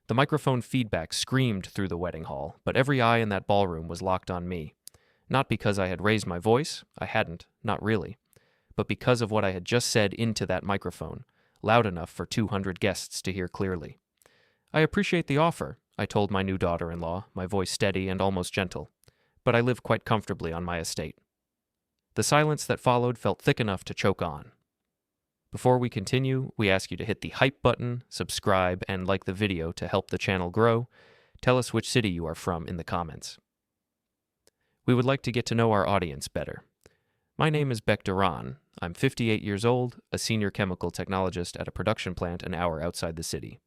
The microphone feedback screamed through the wedding hall, but every eye in that ballroom was locked on me. Not because I had raised my voice, I hadn't, not really, but because of what I had just said into that microphone, loud enough for 200 guests to hear clearly. I appreciate the offer, I told my new daughter-in-law, my voice steady and almost gentle, but I live quite comfortably on my estate. The silence that followed felt thick enough to choke on. Before we continue, we ask you to hit the hype button, subscribe, and like the video to help the channel grow. Tell us which city you are from in the comments. We would like to get to know our audience better. My name is Bek Deron. I'm 58 years old, a senior chemical technologist at a production plant an hour outside the city.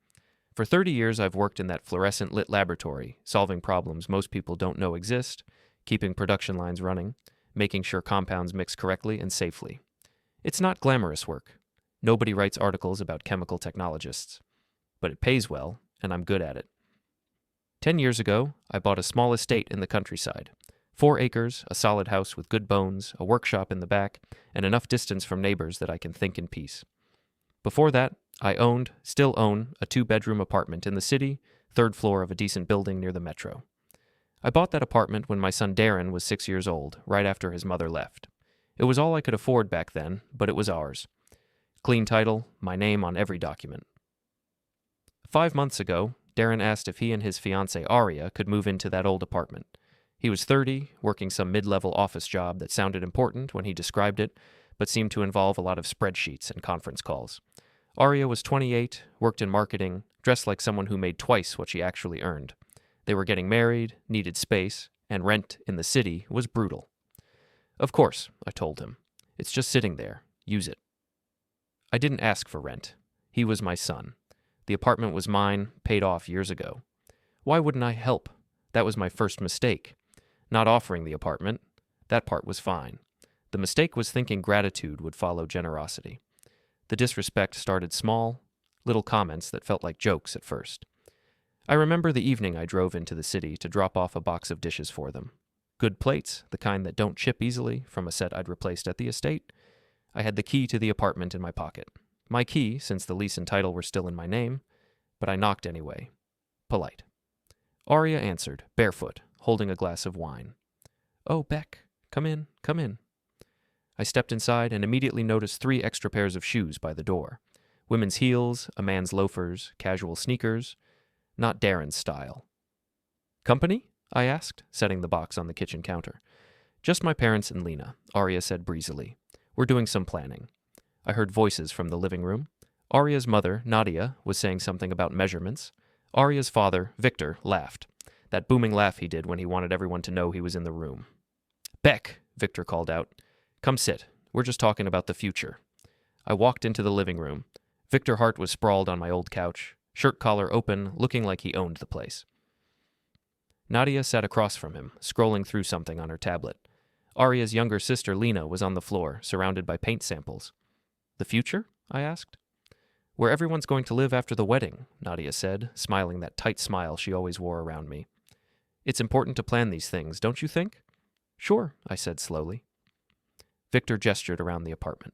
For 30 years, I've worked in that fluorescent lit laboratory, solving problems most people don't know exist, keeping production lines running, making sure compounds mix correctly and safely. It's not glamorous work. Nobody writes articles about chemical technologists. But it pays well, and I'm good at it. 10 years ago, I bought a small estate in the countryside. 4 acres, a solid house with good bones, a workshop in the back, and enough distance from neighbors that I can think in peace. Before that, I still own, a 2-bedroom apartment in the city, 3rd floor of a decent building near the metro. I bought that apartment when my son Daren was 6 years old, right after his mother left. It was all I could afford back then, but it was ours. Clean title, my name on every document. 5 months ago, Daren asked if he and his fiancée Aria could move into that old apartment. He was 30, working some mid-level office job that sounded important when he described it, but seemed to involve a lot of spreadsheets and conference calls. Aria was 28, worked in marketing, dressed like someone who made twice what she actually earned. They were getting married, needed space, and rent in the city was brutal. Of course, I told him. It's just sitting there. Use it. I didn't ask for rent. He was my son. The apartment was mine, paid off years ago. Why wouldn't I help? That was my first mistake. Not offering the apartment. That part was fine. The mistake was thinking gratitude would follow generosity. The disrespect started small, little comments that felt like jokes at first. I remember the evening I drove into the city to drop off a box of dishes for them. Good plates, the kind that don't chip easily, from a set I'd replaced at the estate. I had the key to the apartment in my pocket. My key, since the lease and title were still in my name, but I knocked anyway. Polite. Aria answered, barefoot, holding a glass of wine. "Oh, Beck, come in, come in." I stepped inside and immediately noticed 3 extra pairs of shoes by the door. Women's heels, a man's loafers, casual sneakers. Not Daren's style. "Company?" I asked, setting the box on the kitchen counter. "Just my parents and Lena," Aria said breezily. "We're doing some planning." I heard voices from the living room. Aria's mother, Nadia, was saying something about measurements. Aria's father, Victor, laughed. That booming laugh he did when he wanted everyone to know he was in the room. "Beck," Victor called out. "Come sit. We're just talking about the future." I walked into the living room. Victor Hart was sprawled on my old couch, shirt collar open, looking like he owned the place. Nadia sat across from him, scrolling through something on her tablet. Aria's younger sister, Lena, was on the floor, surrounded by paint samples. "The future?" I asked. "Where everyone's going to live after the wedding," Nadia said, smiling that tight smile she always wore around me. "It's important to plan these things, don't you think?" "Sure," I said slowly. Victor gestured around the apartment.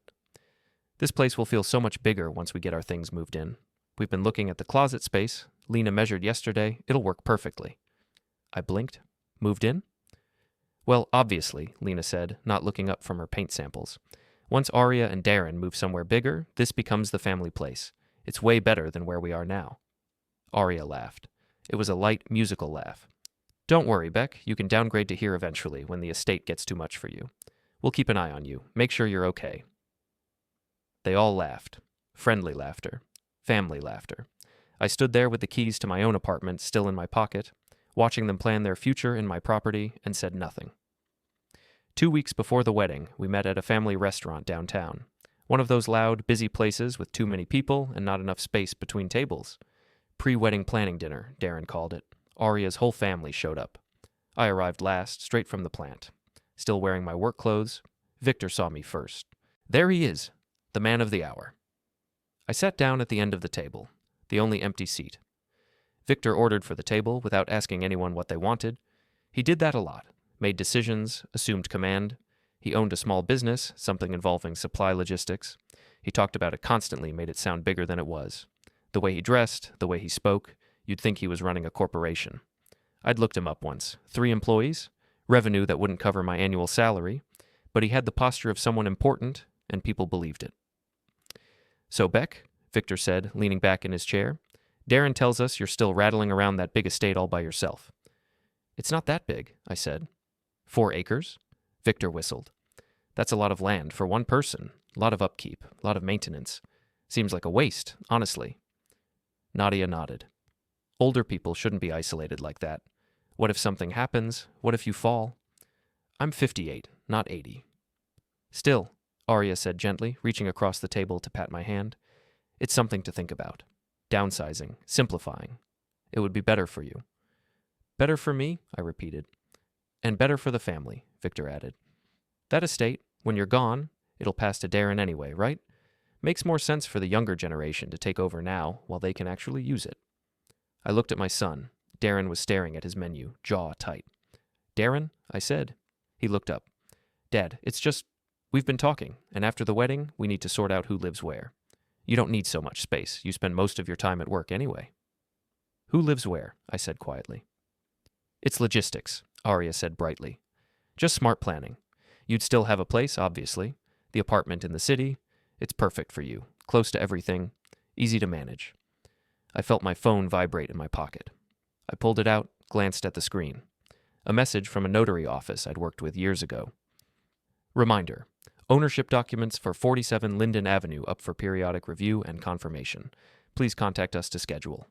"This place will feel so much bigger once we get our things moved in. We've been looking at the closet space. Lena measured yesterday. It'll work perfectly." I blinked. "Moved in?" "Well, obviously," Lena said, not looking up from her paint samples. "Once Aria and Daren move somewhere bigger, this becomes the family place. It's way better than where we are now." Aria laughed. It was a light, musical laugh. "Don't worry, Beck. You can downgrade to here eventually when the estate gets too much for you. We'll keep an eye on you. Make sure you're okay." They all laughed. Friendly laughter. Family laughter. I stood there with the keys to my own apartment still in my pocket, watching them plan their future in my property, and said nothing. 2 weeks before the wedding, we met at a family restaurant downtown. One of those loud, busy places with too many people and not enough space between tables. Pre-wedding planning dinner, Daren called it. Aria's whole family showed up. I arrived last, straight from the plant. Still wearing my work clothes, Victor saw me first. There he is, the man of the hour. I sat down at the end of the table, the only empty seat. Victor ordered for the table without asking anyone what they wanted. He did that a lot, made decisions, assumed command. He owned a small business, something involving supply logistics. He talked about it constantly, made it sound bigger than it was. The way he dressed, the way he spoke, You'd think he was running a corporation. I'd looked him up once. 3 employees, revenue that wouldn't cover my annual salary, but he had the posture of someone important, and people believed it. "So, Bek," Victor said, leaning back in his chair, "Daren tells us you're still rattling around that big estate all by yourself." "It's not that big," I said. 4 acres? Victor whistled. "That's a lot of land for one person, a lot of upkeep, a lot of maintenance. Seems like a waste, honestly." Nadia nodded. "Older people shouldn't be isolated like that. What if something happens? What if you fall?" "I'm 58, not 80. "Still," Aria said gently, reaching across the table to pat my hand, "it's something to think about. Downsizing, simplifying. It would be better for you." "Better for me?" I repeated. "And better for the family," Victor added. "That estate, when you're gone, it'll pass to Daren anyway, right? Makes more sense for the younger generation to take over now while they can actually use it." I looked at my son. Daren was staring at his menu, jaw tight. "Daren?" I said. He looked up. "Dad, it's just, we've been talking, and after the wedding, we need to sort out who lives where. You don't need so much space. You spend most of your time at work anyway." "Who lives where?" I said quietly. "It's logistics," Aria said brightly. "Just smart planning. You'd still have a place, obviously. The apartment in the city. It's perfect for you. Close to everything. Easy to manage." I felt my phone vibrate in my pocket. I pulled it out, glanced at the screen. A message from a notary office I'd worked with years ago. "Reminder. Ownership documents for 47 Linden Avenue up for periodic review and confirmation. Please contact us to schedule."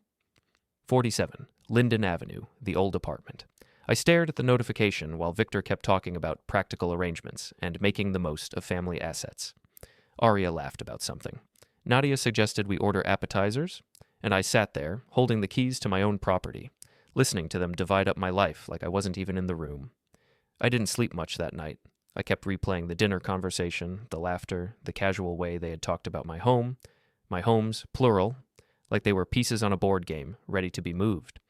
47 Linden Avenue, the old apartment. I stared at the notification while Victor kept talking about practical arrangements and making the most of family assets. Aria laughed about something. Nadia suggested we order appetizers, and I sat there, holding the keys to my own property, listening to them divide up my life like I wasn't even in the room. I didn't sleep much that night. I kept replaying the dinner conversation, the laughter, the casual way they had talked about my home, my homes, plural, like they were pieces on a board game, ready to be moved.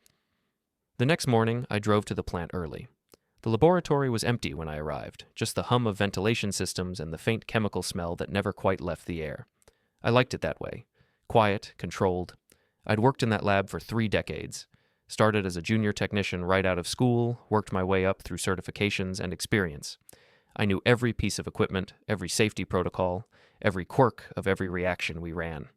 The next morning, I drove to the plant early. The laboratory was empty when I arrived, just the hum of ventilation systems and the faint chemical smell that never quite left the air. I liked it that way. Quiet, controlled. I'd worked in that lab for 3 decades. Started as a junior technician right out of school, worked my way up through certifications and experience. I knew every piece of equipment, every safety protocol, every quirk of every reaction we ran.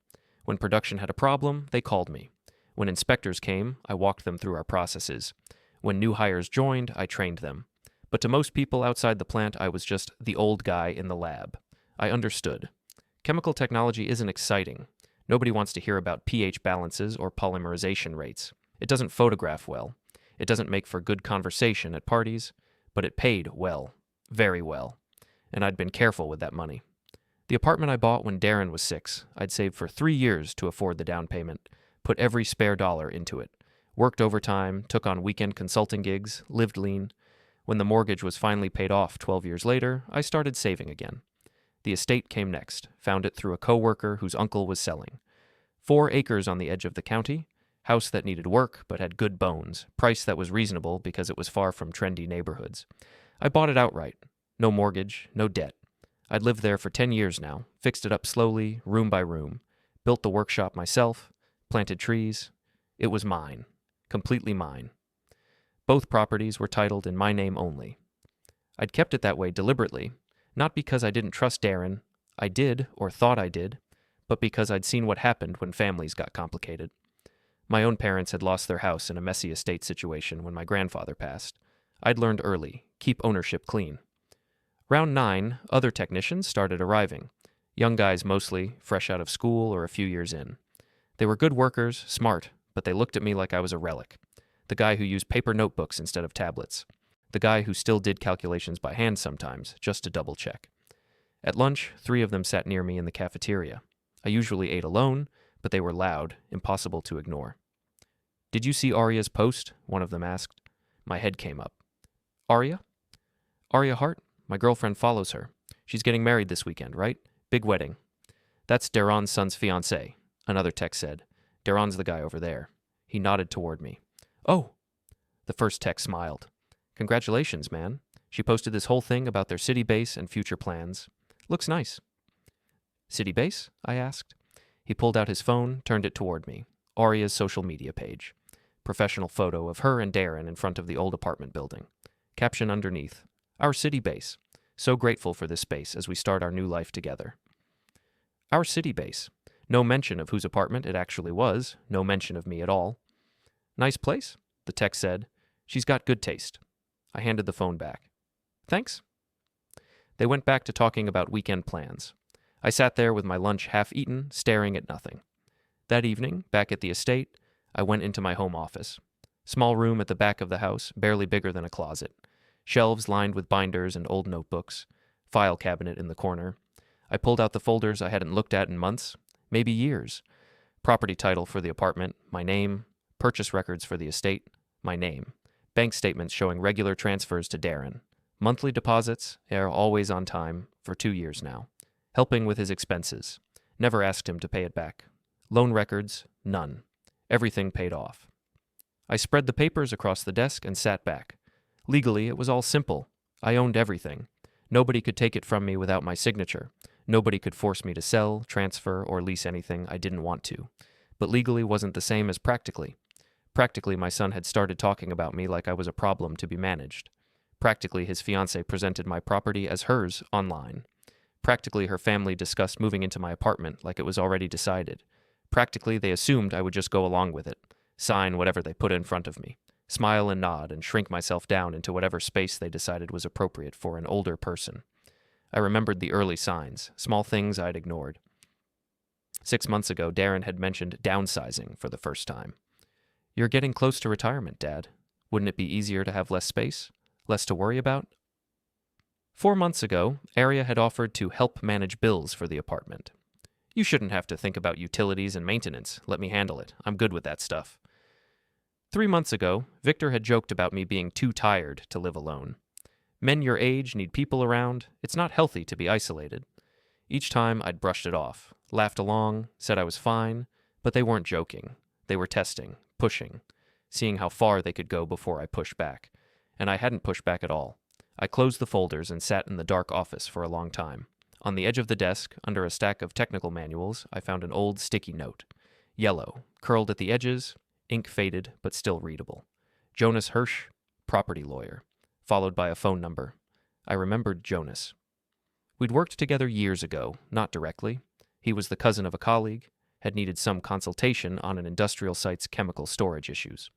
When production had a problem, they called me. When inspectors came, I walked them through our processes. When new hires joined, I trained them. But to most people outside the plant, I was just the old guy in the lab. I understood. Chemical technology isn't exciting. Nobody wants to hear about pH balances or polymerization rates. It doesn't photograph well. It doesn't make for good conversation at parties, but it paid well. Very well. And I'd been careful with that money. The apartment I bought when Daren was 6, I'd saved for 3 years to afford the down payment, put every spare dollar into it, worked overtime, took on weekend consulting gigs, lived lean. When the mortgage was finally paid off 12 years later, I started saving again. The estate came next, found it through a coworker whose uncle was selling. 4 acres on the edge of the county, house that needed work but had good bones, price that was reasonable because it was far from trendy neighborhoods. I bought it outright. No mortgage, no debt. I'd lived there for 10 years now, fixed it up slowly, room by room, built the workshop myself, planted trees. It was mine. Completely mine. Both properties were titled in my name only. I'd kept it that way deliberately, not because I didn't trust Daren, I did, or thought I did, but because I'd seen what happened when families got complicated. My own parents had lost their house in a messy estate situation when my grandfather passed. I'd learned early, keep ownership clean. Round 9, other technicians started arriving. Young guys mostly, fresh out of school or a few years in. They were good workers, smart, but they looked at me like I was a relic. The guy who used paper notebooks instead of tablets. The guy who still did calculations by hand sometimes, just to double check. At lunch, 3 of them sat near me in the cafeteria. I usually ate alone, but they were loud, impossible to ignore. "Did you see Aria's post?" one of them asked. My head came up. "Aria?" "Aria Hart? My girlfriend follows her. She's getting married this weekend, right? Big wedding." "That's Daron's son's fiancée," another tech said. "Daron's the guy over there." He nodded toward me. "Oh!" The first tech smiled. "Congratulations, man. She posted this whole thing about their city base and future plans. Looks nice." "City base?" I asked. He pulled out his phone, turned it toward me. Aria's social media page. professional photo of her and Daren in front of the old apartment building. Caption underneath, "Our city base. So grateful for this space as we start our new life together." Our city base. No mention of whose apartment it actually was, no mention of me at all. "Nice place," the text said. "She's got good taste." I handed the phone back. "Thanks." They went back to talking about weekend plans. I sat there with my lunch half eaten, staring at nothing. That evening, back at the estate, I went into my home office. Small room at the back of the house, barely bigger than a closet. Shelves lined with binders and old notebooks. File cabinet in the corner. I pulled out the folders I hadn't looked at in months, maybe years. Property title for the apartment, my name. Purchase records for the estate, my name. Bank statements showing regular transfers to Daren. Monthly deposits, always on time, for 2 years now. Helping with his expenses. Never asked him to pay it back. Loan records, none. Everything paid off. I spread the papers across the desk and sat back. Legally, it was all simple. I owned everything. Nobody could take it from me without my signature. Nobody could force me to sell, transfer, or lease anything I didn't want to. But legally wasn't the same as practically. Practically, my son had started talking about me like I was a problem to be managed. Practically, his fiancée presented my property as hers online. Practically, her family discussed moving into my apartment like it was already decided. Practically, they assumed I would just go along with it, sign whatever they put in front of me, smile and nod, and shrink myself down into whatever space they decided was appropriate for an older person. I remembered the early signs, small things I'd ignored. 6 months ago, Daren had mentioned downsizing for the first time. "You're getting close to retirement, Dad. Wouldn't it be easier to have less space? Less to worry about?" 4 months ago, Aria had offered to help manage bills for the apartment. "You shouldn't have to think about utilities and maintenance. Let me handle it. I'm good with that stuff." 3 months ago, Victor had joked about me being too tired to live alone. Men your age need people around. It's not healthy to be isolated. Each time I'd brushed it off, laughed along, said I was fine, but they weren't joking. They were testing, pushing, seeing how far they could go before I pushed back. And I hadn't pushed back at all. I closed the folders and sat in the dark office for a long time. On the edge of the desk, under a stack of technical manuals, I found an old sticky note. Yellow, curled at the edges, ink faded but still readable. Jonas Hirsch, property lawyer, followed by a phone number. I remembered Jonas. We'd worked together years ago, not directly. He was the cousin of a colleague, had needed some consultation on an industrial site's chemical storage issues.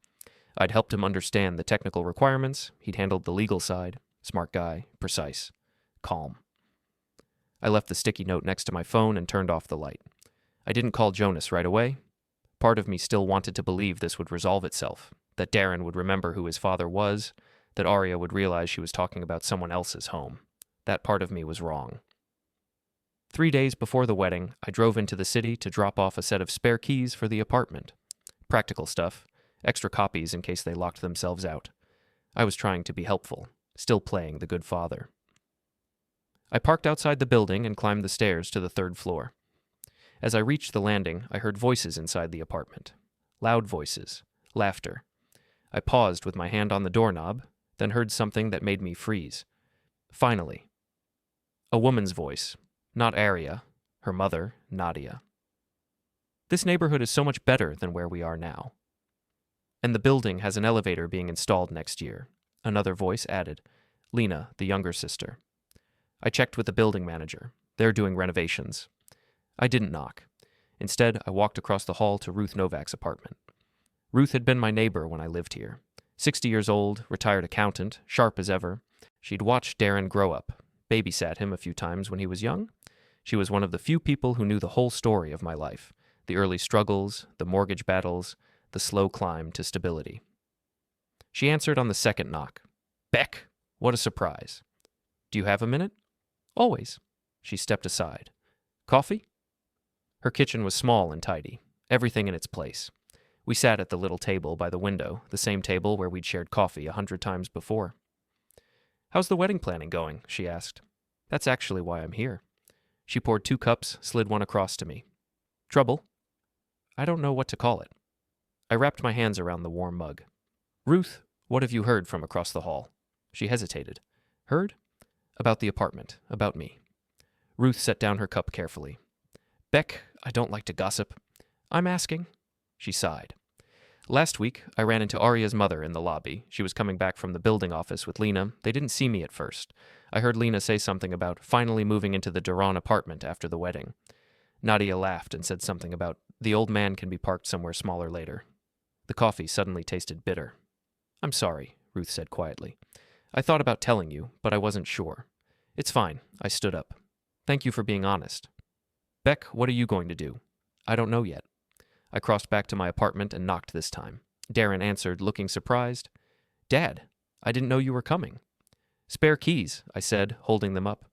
I'd helped him understand the technical requirements, he'd handled the legal side. Smart guy, precise, calm. I left the sticky note next to my phone and turned off the light. I didn't call Jonas right away. Part of me still wanted to believe this would resolve itself, that Daren would remember who his father was, that Aria would realize she was talking about someone else's home. That part of me was wrong. 3 days before the wedding, I drove into the city to drop off a set of spare keys for the apartment. Practical stuff, extra copies in case they locked themselves out. I was trying to be helpful, still playing the good father. I parked outside the building and climbed the stairs to the 3rd floor. As I reached the landing, I heard voices inside the apartment. Loud voices, laughter. I paused with my hand on the doorknob, then heard something that made me freeze. Finally. A woman's voice, not Aria, her mother, Nadia. "This neighborhood is so much better than where we are now. And the building has an elevator being installed next year," another voice added. Lena, the younger sister. I checked with the building manager. They're doing renovations. I didn't knock. Instead, I walked across the hall to Ruth Novak's apartment. Ruth had been my neighbor when I lived here. 60 years old, retired accountant, sharp as ever. She'd watched Daren grow up, babysat him a few times when he was young. She was one of the few people who knew the whole story of my life, the early struggles, the mortgage battles, the slow climb to stability. She answered on the second knock. "Bek, what a surprise. Do you have a minute?" "Always." She stepped aside. "Coffee?" Her kitchen was small and tidy, everything in its place. We sat at the little table by the window, the same table where we'd shared coffee 100 times before. "How's the wedding planning going?" she asked. "That's actually why I'm here." She poured 2 cups, slid one across to me. "Trouble?" "I don't know what to call it." I wrapped my hands around the warm mug. "Ruth, what have you heard from across the hall?" She hesitated. "Heard?" "About the apartment, about me." Ruth set down her cup carefully. "Bek, I don't like to gossip." "I'm asking." She sighed. Last week, I ran into Aria's mother in the lobby. She was coming back from the building office with Lena. They didn't see me at first. I heard Lena say something about finally moving into the Deron apartment after the wedding. Nadia laughed and said something about the old man can be parked somewhere smaller later. The coffee suddenly tasted bitter. I'm sorry, Ruth said quietly. I thought about telling you, but I wasn't sure. It's fine. I stood up. Thank you for being honest. Bek, what are you going to do? I don't know yet. I crossed back to my apartment and knocked this time. Daren answered, looking surprised. Dad, I didn't know you were coming. Spare keys, I said, holding them up.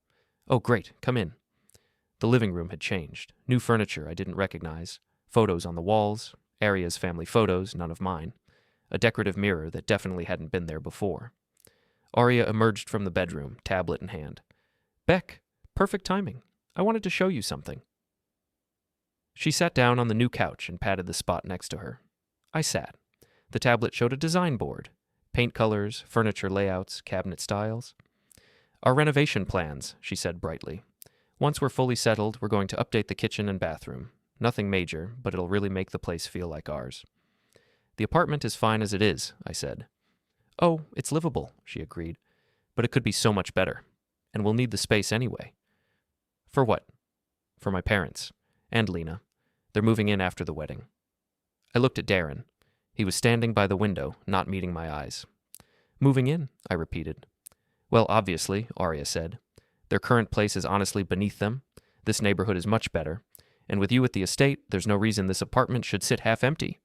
Oh, great, come in. The living room had changed. New furniture I didn't recognize. Photos on the walls. Aria's family photos, none of mine. A decorative mirror that definitely hadn't been there before. Aria emerged from the bedroom, tablet in hand. Bek, perfect timing. I wanted to show you something. She sat down on the new couch and patted the spot next to her. I sat. The tablet showed a design board. Paint colors, furniture layouts, cabinet styles. Our renovation plans, she said brightly. Once we're fully settled, we're going to update the kitchen and bathroom. Nothing major, but it'll really make the place feel like ours. The apartment is fine as it is, I said. Oh, it's livable, she agreed. But it could be so much better. And we'll need the space anyway. For what? For my parents. And Lena. They're moving in after the wedding. I looked at Daren. He was standing by the window, not meeting my eyes. Moving in, I repeated. Well, obviously, Aria said. Their current place is honestly beneath them. This neighborhood is much better. And with you at the estate, there's no reason this apartment should sit half empty.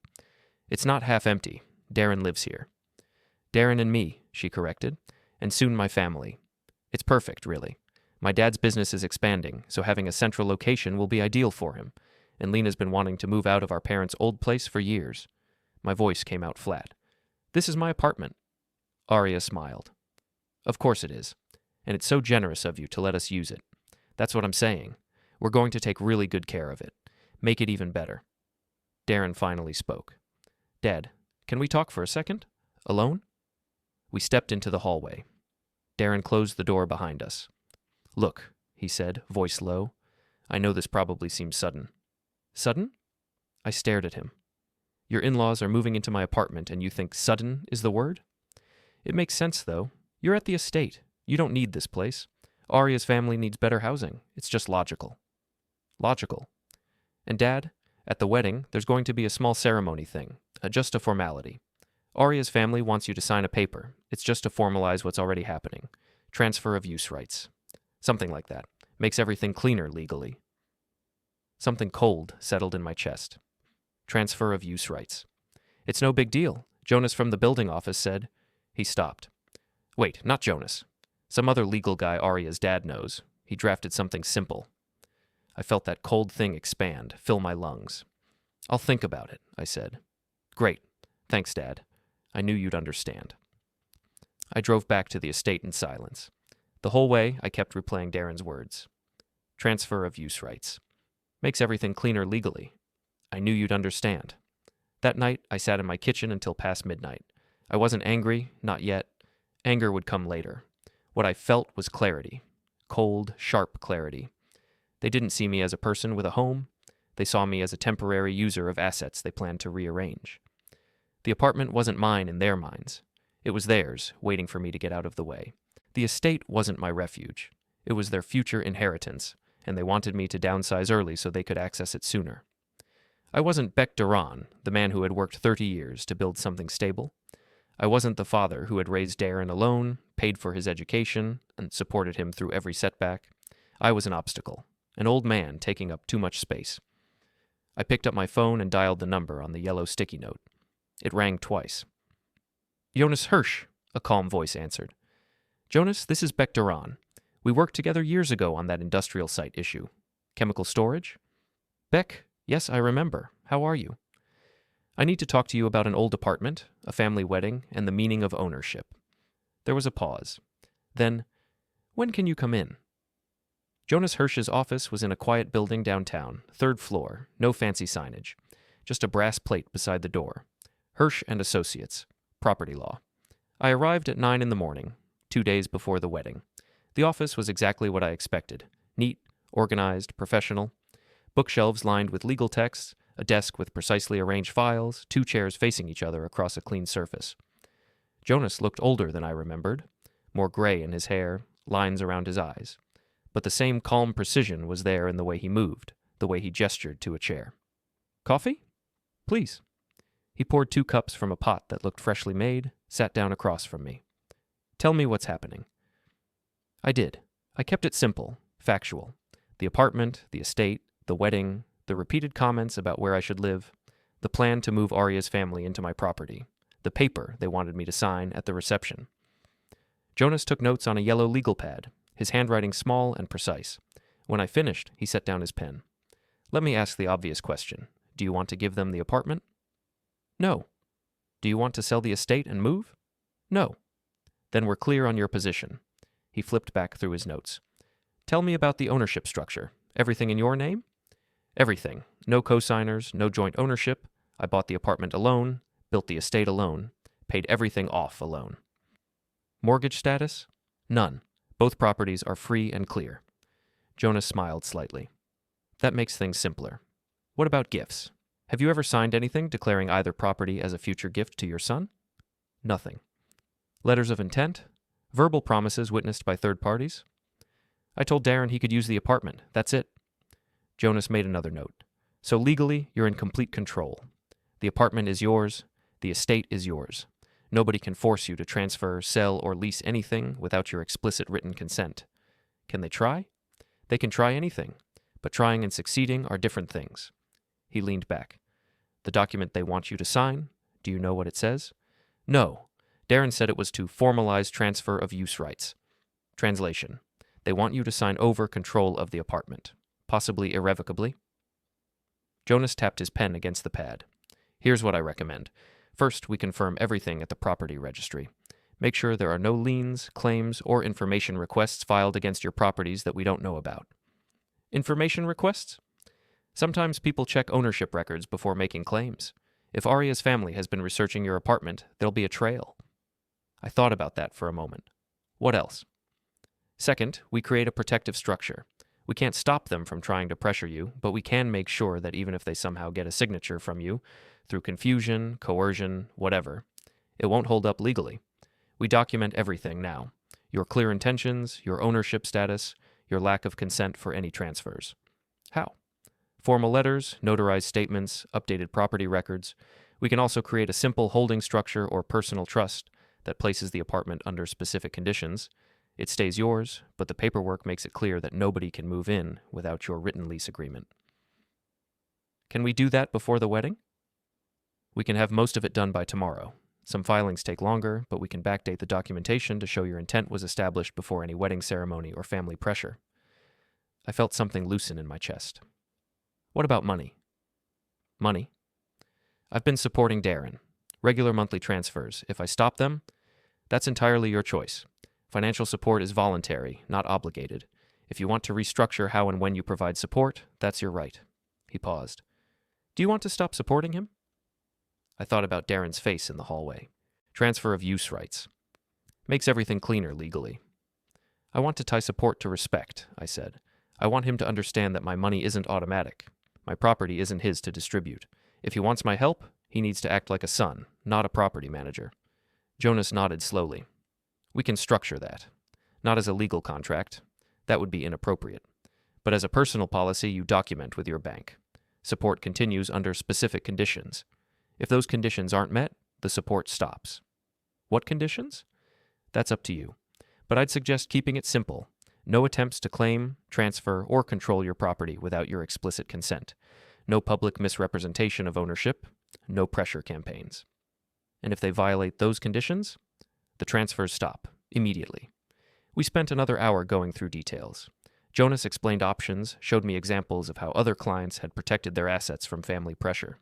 It's not half empty. Daren lives here. Daren and me, she corrected. And soon my family. It's perfect, really. My dad's business is expanding, so having a central location will be ideal for him. And Lena's been wanting to move out of our parents' old place for years. My voice came out flat. This is my apartment. Aria smiled. Of course it is. And it's so generous of you to let us use it. That's what I'm saying. We're going to take really good care of it. Make it even better. Daren finally spoke. Dad, can we talk for a second? Alone? We stepped into the hallway. Daren closed the door behind us. Look, he said, voice low. I know this probably seems sudden. Sudden? I stared at him. Your in-laws are moving into my apartment and you think sudden is the word? It makes sense, though. You're at the estate. You don't need this place. Aria's family needs better housing. It's just logical. Logical. And Dad, at the wedding, there's going to be a small ceremony thing, just a formality. Aria's family wants you to sign a paper. It's just to formalize what's already happening. Transfer of use rights. Something like that. Makes everything cleaner legally. Something cold settled in my chest. Transfer of use rights. It's no big deal. Jonas from the building office said. He stopped. Wait, not Jonas. Some other legal guy Aria's dad knows. He drafted something simple. I felt that cold thing expand, fill my lungs. I'll think about it, I said. Great. Thanks, Dad. I knew you'd understand. I drove back to the estate in silence. The whole way, I kept replaying Daren's words. Transfer of use rights. Makes everything cleaner legally. I knew you'd understand. That night, I sat in my kitchen until past midnight. I wasn't angry, not yet. Anger would come later. What I felt was clarity. Cold, sharp clarity. They didn't see me as a person with a home. They saw me as a temporary user of assets they planned to rearrange. The apartment wasn't mine in their minds. It was theirs, waiting for me to get out of the way. The estate wasn't my refuge. It was their future inheritance, and they wanted me to downsize early so they could access it sooner. I wasn't Bek Deron, the man who had worked 30 years to build something stable. I wasn't the father who had raised Daren alone, paid for his education, and supported him through every setback. I was an obstacle, an old man taking up too much space. I picked up my phone and dialed the number on the yellow sticky note. It rang twice. Jonas Hirsch, a calm voice answered. Jonas, this is Bek Deron. We worked together years ago on that industrial site issue. Chemical storage? Bek, yes, I remember. How are you? I need to talk to you about an old apartment, a family wedding, and the meaning of ownership. There was a pause. Then, when can you come in? Jonas Hirsch's office was in a quiet building downtown, 3rd floor, no fancy signage. Just a brass plate beside the door. Hirsch and Associates, property law. I arrived at 9 in the morning, 2 days before the wedding. The office was exactly what I expected. Neat, organized, professional. Bookshelves lined with legal texts, A desk with precisely arranged files, 2 chairs facing each other across a clean surface. Jonas looked older than I remembered, more gray in his hair, lines around his eyes. But the same calm precision was there in the way he moved, the way he gestured to a chair. "Coffee? Please." He poured 2 cups from a pot that looked freshly made, sat down across from me. "Tell me what's happening." I did. I kept it simple, factual. The apartment, the estate, the wedding, the repeated comments about where I should live, the plan to move Aria's family into my property, the paper they wanted me to sign at the reception. Jonas took notes on a yellow legal pad, his handwriting small and precise. When I finished, he set down his pen. "Let me ask the obvious question. Do you want to give them the apartment?" "No." "Do you want to sell the estate and move?" "No." "Then we're clear on your position." He flipped back through his notes. "Tell me about the ownership structure. Everything in your name?" "Everything. No co-signers, no joint ownership. I bought the apartment alone, built the estate alone, paid everything off alone." "Mortgage status?" "None. Both properties are free and clear." Jonas smiled slightly. "That makes things simpler. What about gifts? Have you ever signed anything declaring either property as a future gift to your son?" "Nothing." "Letters of intent? Verbal promises witnessed by third parties?" "I told Daren he could use the apartment. That's it." Jonas made another note. "So legally, you're in complete control. The apartment is yours. The estate is yours. Nobody can force you to transfer, sell, or lease anything without your explicit written consent. Can they try? They can try anything, but trying and succeeding are different things." He leaned back. "The document they want you to sign, do you know what it says?" "No. Daren said it was to formalize transfer of use rights." Translation: They want you to sign over control of the apartment, possibly irrevocably. Jonas tapped his pen against the pad. "Here's what I recommend. First, we confirm everything at the property registry. Make sure there are no liens, claims, or information requests filed against your properties that we don't know about." "Information requests?" "Sometimes people check ownership records before making claims. If Aria's family has been researching your apartment, there'll be a trail." I thought about that for a moment. "What else?" "Second, we create a protective structure. We can't stop them from trying to pressure you, but we can make sure that even if they somehow get a signature from you, through confusion, coercion, whatever, it won't hold up legally. We document everything now. Your clear intentions, your ownership status, your lack of consent for any transfers." "How?" "Formal letters, notarized statements, updated property records. We can also create a simple holding structure or personal trust that places the apartment under specific conditions. It stays yours, but the paperwork makes it clear that nobody can move in without your written lease agreement." "Can we do that before the wedding?" "We can have most of it done by tomorrow. Some filings take longer, but we can backdate the documentation to show your intent was established before any wedding ceremony or family pressure." I felt something loosen in my chest. "What about money?" "Money? I've been supporting Daren. Regular monthly transfers. If I stop them, that's entirely your choice. Financial support is voluntary, not obligated. If you want to restructure how and when you provide support, that's your right." He paused. "Do you want to stop supporting him?" I thought about Daren's face in the hallway. Transfer of use rights. Makes everything cleaner legally. "I want to tie support to respect," I said. "I want him to understand that my money isn't automatic. My property isn't his to distribute. If he wants my help, he needs to act like a son, not a property manager." Jonas nodded slowly. "We can structure that. Not as a legal contract. That would be inappropriate. But as a personal policy you document with your bank. Support continues under specific conditions. If those conditions aren't met, the support stops." "What conditions?" "That's up to you. But I'd suggest keeping it simple. No attempts to claim, transfer, or control your property without your explicit consent. No public misrepresentation of ownership. No pressure campaigns. And if they violate those conditions, the transfers stop, immediately." We spent another hour going through details. Jonas explained options, showed me examples of how other clients had protected their assets from family pressure.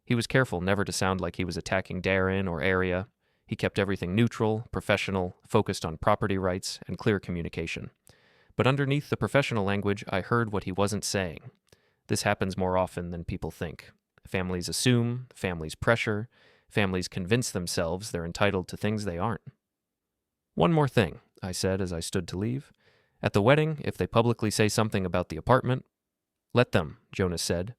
He was careful never to sound like he was attacking Daren or Aria. He kept everything neutral, professional, focused on property rights and clear communication. But underneath the professional language, I heard what he wasn't saying. This happens more often than people think. Families assume, families pressure, families convince themselves they're entitled to things they aren't. "One more thing," I said as I stood to leave. "At the wedding, if they publicly say something about the apartment—" "Let them," Jonas said.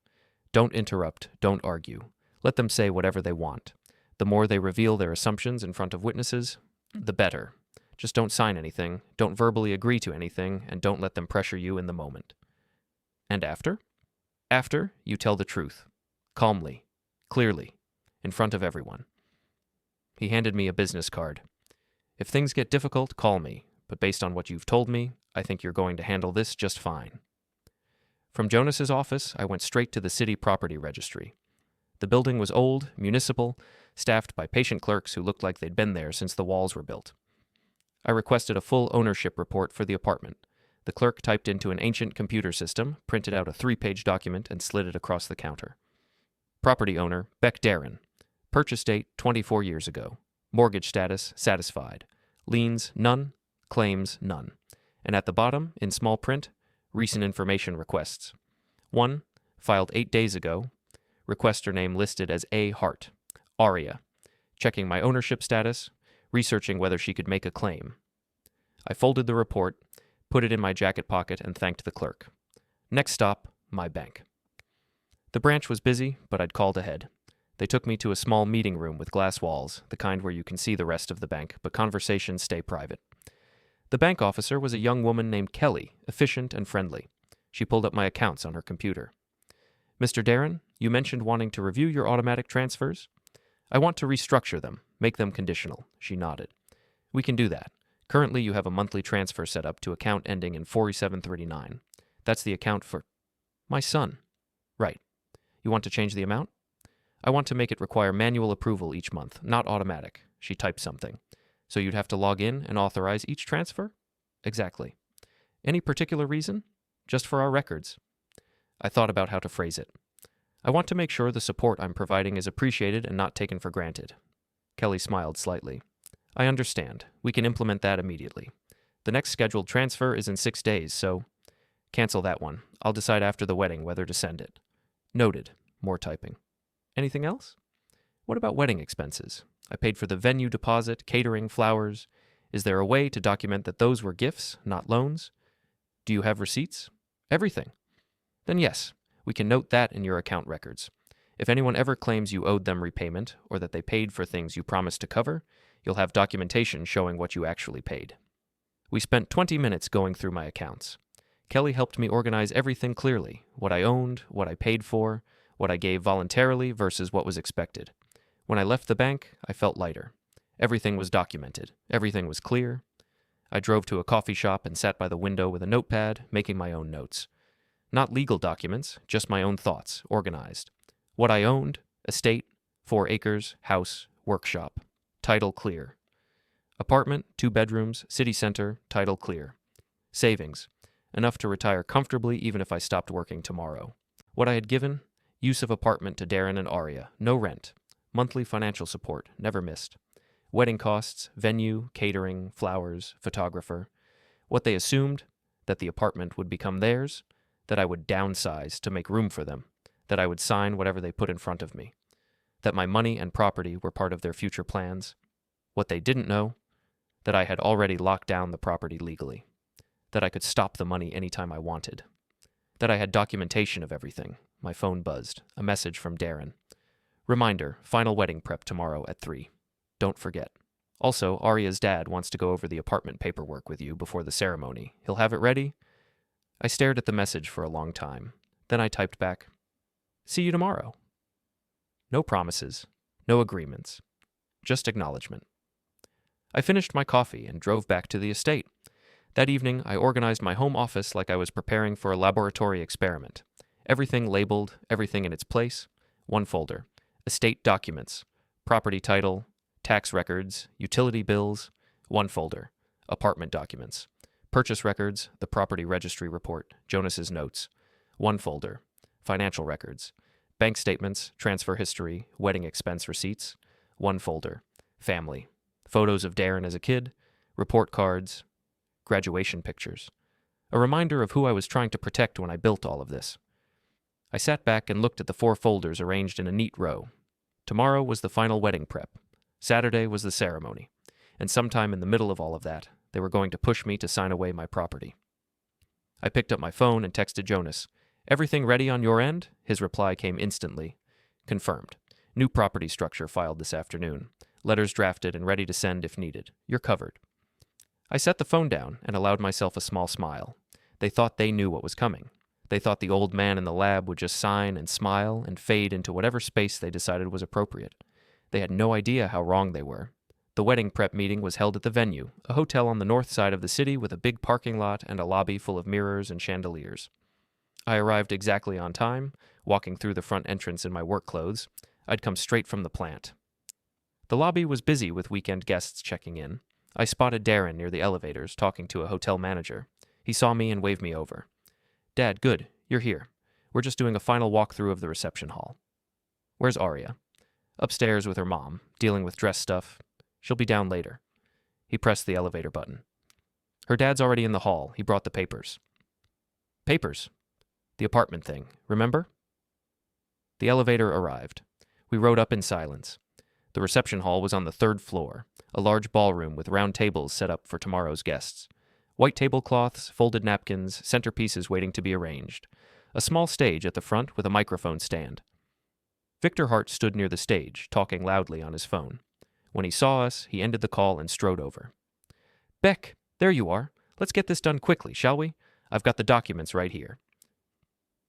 Don't interrupt, don't argue. Let them say whatever they want. The more they reveal their assumptions in front of witnesses, the better. Just don't sign anything, don't verbally agree to anything, and don't let them pressure you in the moment. And after? After, you tell the truth. Calmly, clearly, in front of everyone. He handed me a business card. If things get difficult, call me, but based on what you've told me, I think you're going to handle this just fine. From Jonas's office, I went straight to the city property registry. The building was old, municipal, staffed by patient clerks who looked like they'd been there since the walls were built. I requested a full ownership report for the apartment. The clerk typed into an ancient computer system, printed out a 3-page document, and slid it across the counter. Property owner, Bek Deron. Purchase date, 24 years ago. Mortgage status, satisfied. Liens, none. Claims, none. And at the bottom, in small print, recent information requests. 1. Filed 8 days ago. Requester name listed as A. Hart. Aria. Checking my ownership status. Researching whether she could make a claim. I folded the report, put it in my jacket pocket, and thanked the clerk. Next stop, my bank. The branch was busy, but I'd called ahead. They took me to a small meeting room with glass walls, the kind where you can see the rest of the bank, but conversations stay private. The bank officer was a young woman named Kelly, efficient and friendly. She pulled up my accounts on her computer. Mr. Daren, you mentioned wanting to review your automatic transfers? I want to restructure them, make them conditional. She nodded. We can do that. Currently, you have a monthly transfer set up to account ending in 4739. That's the account for my son. Right. You want to change the amount? I want to make it require manual approval each month, not automatic. She typed something. So you'd have to log in and authorize each transfer? Exactly. Any particular reason? Just for our records. I thought about how to phrase it. I want to make sure the support I'm providing is appreciated and not taken for granted. Kelly smiled slightly. I understand. We can implement that immediately. The next scheduled transfer is in 6 days, so cancel that one. I'll decide after the wedding whether to send it. Noted. More typing. Anything else? What about wedding expenses? I paid for the venue deposit, catering, flowers. Is there a way to document that those were gifts, not loans? Do you have receipts? Everything. Then yes, we can note that in your account records. If anyone ever claims you owed them repayment or that they paid for things you promised to cover, you'll have documentation showing what you actually paid. We spent 20 minutes going through my accounts. Kelly helped me organize everything clearly, what I owned, what I paid for, what I gave voluntarily versus what was expected. When I left the bank, I felt lighter. Everything was documented. Everything was clear. I drove to a coffee shop and sat by the window with a notepad, making my own notes. Not legal documents, just my own thoughts, organized. What I owned, estate, 4 acres, house, workshop. Title clear. Apartment, 2 bedrooms, city center, title clear. Savings, enough to retire comfortably even if I stopped working tomorrow. What I had given, use of apartment to Daren and Aria, no rent. Monthly financial support, never missed. Wedding costs, venue, catering, flowers, photographer. What they assumed, that the apartment would become theirs, that I would downsize to make room for them, that I would sign whatever they put in front of me, that my money and property were part of their future plans. What they didn't know, that I had already locked down the property legally, that I could stop the money anytime I wanted, that I had documentation of everything. My phone buzzed, a message from Daren. Reminder, final wedding prep tomorrow at 3. Don't forget. Also, Aria's dad wants to go over the apartment paperwork with you before the ceremony. He'll have it ready? I stared at the message for a long time. Then I typed back, see you tomorrow. No promises, no agreements, just acknowledgement. I finished my coffee and drove back to the estate. That evening, I organized my home office like I was preparing for a laboratory experiment. Everything labeled, everything in its place. One folder. Estate documents. Property title. Tax records. Utility bills. One folder. Apartment documents. Purchase records. The property registry report. Jonas's notes. One folder. Financial records. Bank statements. Transfer history. Wedding expense receipts. One folder. Family. Photos of Daren as a kid. Report cards. Graduation pictures. A reminder of who I was trying to protect when I built all of this. I sat back and looked at the 4 folders arranged in a neat row. Tomorrow was the final wedding prep. Saturday was the ceremony. And sometime in the middle of all of that, they were going to push me to sign away my property. I picked up my phone and texted Jonas. Everything ready on your end? His reply came instantly. Confirmed. New property structure filed this afternoon. Letters drafted and ready to send if needed. You're covered. I set the phone down and allowed myself a small smile. They thought they knew what was coming. They thought the old man in the lab would just sign and smile and fade into whatever space they decided was appropriate. They had no idea how wrong they were. The wedding prep meeting was held at the venue, a hotel on the north side of the city with a big parking lot and a lobby full of mirrors and chandeliers. I arrived exactly on time, walking through the front entrance in my work clothes. I'd come straight from the plant. The lobby was busy with weekend guests checking in. I spotted Daren near the elevators, talking to a hotel manager. He saw me and waved me over. Dad, good, you're here. We're just doing a final walkthrough of the reception hall. Where's Aria? Upstairs with her mom, dealing with dress stuff. She'll be down later. He pressed the elevator button. Her dad's already in the hall. He brought the papers. Papers? The apartment thing, remember? The elevator arrived. We rode up in silence. The reception hall was on the 3rd floor, a large ballroom with round tables set up for tomorrow's guests. White tablecloths, folded napkins, centerpieces waiting to be arranged. A small stage at the front with a microphone stand. Victor Hart stood near the stage, talking loudly on his phone. When he saw us, he ended the call and strode over. Bek, there you are. Let's get this done quickly, shall we? I've got the documents right here.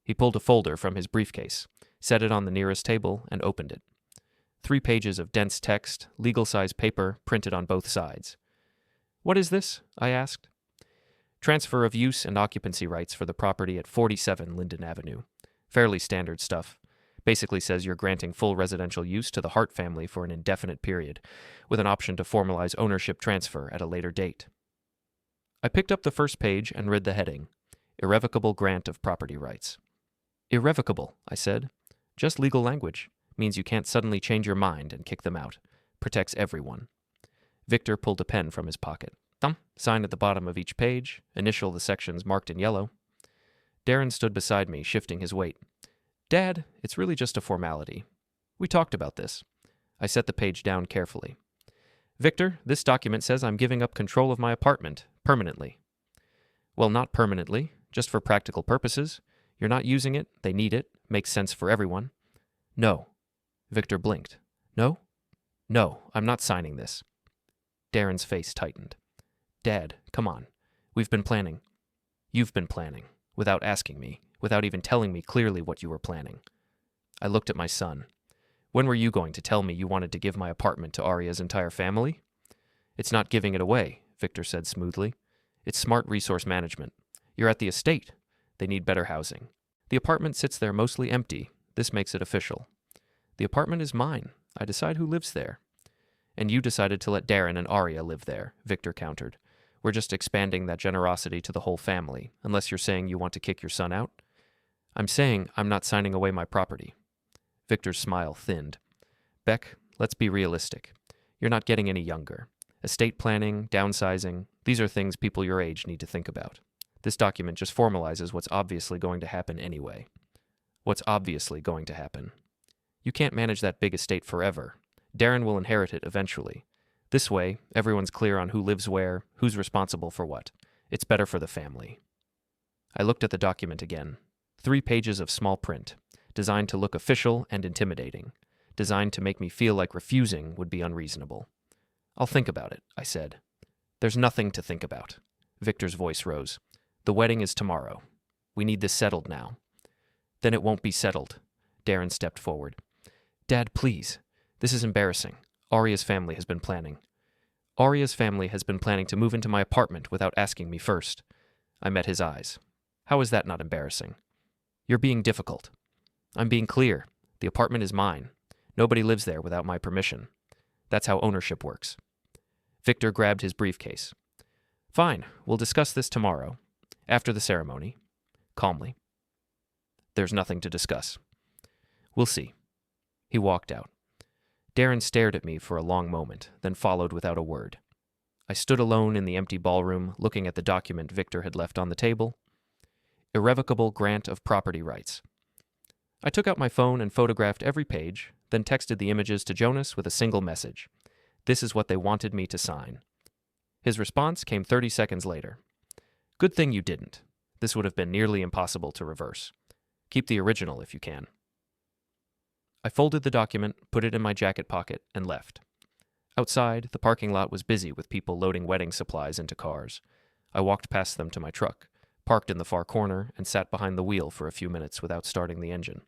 He pulled a folder from his briefcase, set it on the nearest table, and opened it. 3 pages of dense text, legal-size paper, printed on both sides. What is this? I asked. Transfer of use and occupancy rights for the property at 47 Linden Avenue. Fairly standard stuff. Basically says you're granting full residential use to the Hart family for an indefinite period, with an option to formalize ownership transfer at a later date. I picked up the first page and read the heading, Irrevocable Grant of Property Rights. Irrevocable, I said. Just legal language. Means you can't suddenly change your mind and kick them out. Protects everyone. Victor pulled a pen from his pocket. Sign at the bottom of each page, initial the sections marked in yellow. Daren stood beside me, shifting his weight. Dad, it's really just a formality. We talked about this. I set the page down carefully. Victor, this document says I'm giving up control of my apartment, permanently. Well, not permanently, just for practical purposes. You're not using it, they need it, makes sense for everyone. No. Victor blinked. No? No, I'm not signing this. Daren's face tightened. Dad, come on. We've been planning. You've been planning, without asking me, without even telling me clearly what you were planning. I looked at my son. When were you going to tell me you wanted to give my apartment to Aria's entire family? It's not giving it away, Victor said smoothly. It's smart resource management. You're at the estate. They need better housing. The apartment sits there mostly empty. This makes it official. The apartment is mine. I decide who lives there. And you decided to let Daren and Aria live there, Victor countered. We're just expanding that generosity to the whole family, unless you're saying you want to kick your son out. I'm saying I'm not signing away my property. Victor's smile thinned. Bek, let's be realistic. You're not getting any younger. Estate planning, downsizing, these are things people your age need to think about. This document just formalizes what's obviously going to happen anyway. What's obviously going to happen. You can't manage that big estate forever. Daren will inherit it eventually. This way, everyone's clear on who lives where, who's responsible for what. It's better for the family. I looked at the document again. 3 pages of small print, designed to look official and intimidating, designed to make me feel like refusing would be unreasonable. I'll think about it, I said. There's nothing to think about. Victor's voice rose. The wedding is tomorrow. We need this settled now. Then it won't be settled. Daren stepped forward. Dad, please. This is embarrassing. Aria's family has been planning. Aria's family has been planning to move into my apartment without asking me first. I met his eyes. How is that not embarrassing? You're being difficult. I'm being clear. The apartment is mine. Nobody lives there without my permission. That's how ownership works. Victor grabbed his briefcase. Fine, we'll discuss this tomorrow. After the ceremony. Calmly. There's nothing to discuss. We'll see. He walked out. Daren stared at me for a long moment, then followed without a word. I stood alone in the empty ballroom, looking at the document Victor had left on the table. Irrevocable Grant of Property Rights. I took out my phone and photographed every page, then texted the images to Jonas with a single message. This is what they wanted me to sign. His response came 30 seconds later. Good thing you didn't. This would have been nearly impossible to reverse. Keep the original if you can. I folded the document, put it in my jacket pocket, and left. Outside, the parking lot was busy with people loading wedding supplies into cars. I walked past them to my truck, parked in the far corner, and sat behind the wheel for a few minutes without starting the engine.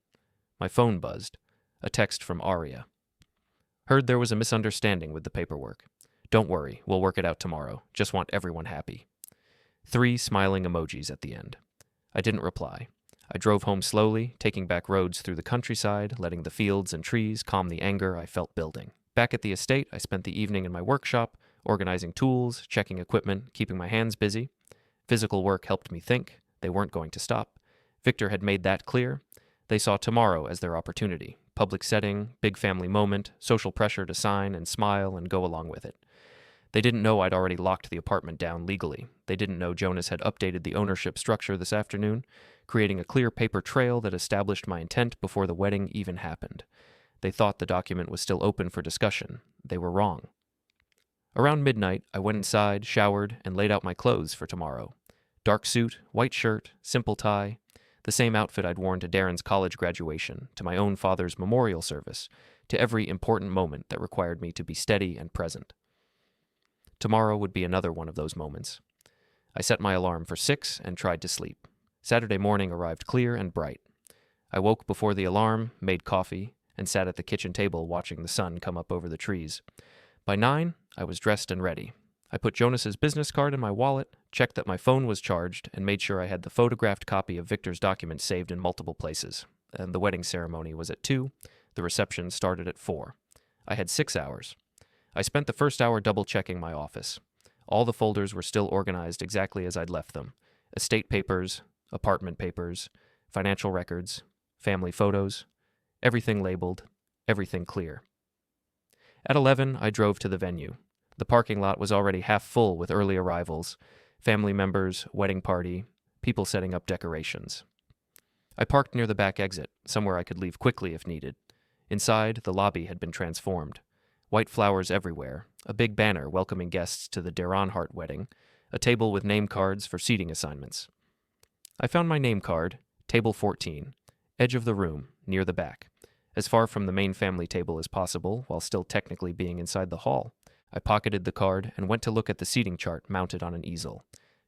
My phone buzzed. A text from Aria. Heard there was a misunderstanding with the paperwork. Don't worry, we'll work it out tomorrow. Just want everyone happy. 3 smiling emojis at the end. I didn't reply. I drove home slowly, taking back roads through the countryside, letting the fields and trees calm the anger I felt building. Back at the estate, I spent the evening in my workshop, organizing tools, checking equipment, keeping my hands busy. Physical work helped me think. They weren't going to stop. Victor had made that clear. They saw tomorrow as their opportunity. Public setting, big family moment, social pressure to sign and smile and go along with it. They didn't know I'd already locked the apartment down legally. They didn't know Jonas had updated the ownership structure this afternoon, creating a clear paper trail that established my intent before the wedding even happened. They thought the document was still open for discussion. They were wrong. Around midnight, I went inside, showered, and laid out my clothes for tomorrow. Dark suit, white shirt, simple tie, the same outfit I'd worn to Daren's college graduation, to my own father's memorial service, to every important moment that required me to be steady and present. Tomorrow would be another one of those moments. I set my alarm for 6 and tried to sleep. Saturday morning arrived clear and bright. I woke before the alarm, made coffee, and sat at the kitchen table watching the sun come up over the trees. By 9, I was dressed and ready. I put Jonas's business card in my wallet, checked that my phone was charged, and made sure I had the photographed copy of Victor's document saved in multiple places. And the wedding ceremony was at 2. The reception started at 4. I had 6 hours. I spent the first hour double-checking my office. All the folders were still organized exactly as I'd left them. Estate papers, apartment papers, financial records, family photos, everything labeled, everything clear. At 11, I drove to the venue. The parking lot was already half full with early arrivals, family members, wedding party, people setting up decorations. I parked near the back exit, somewhere I could leave quickly if needed. Inside, the lobby had been transformed. White flowers everywhere, a big banner welcoming guests to the Daren wedding, a table with name cards for seating assignments. I found my name card, table 14, edge of the room, near the back, as far from the main family table as possible while still technically being inside the hall. I pocketed the card and went to look at the seating chart mounted on an easel.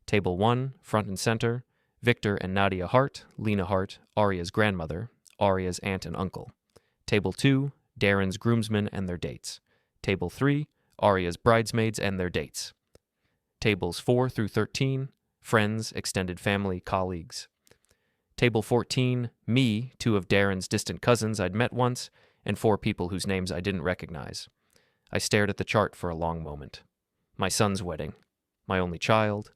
Table 1, front and center, Victor and Nadia Hart, Lena Hart, Aria's grandmother, Aria's aunt and uncle. Table 2, Daren's groomsmen and their dates. Table 3, Aria's bridesmaids and their dates. Tables 4 through 13, friends, extended family, colleagues. Table 14, me, 2 of Daren's distant cousins I'd met once, and 4 people whose names I didn't recognize. I stared at the chart for a long moment. My son's wedding, my only child,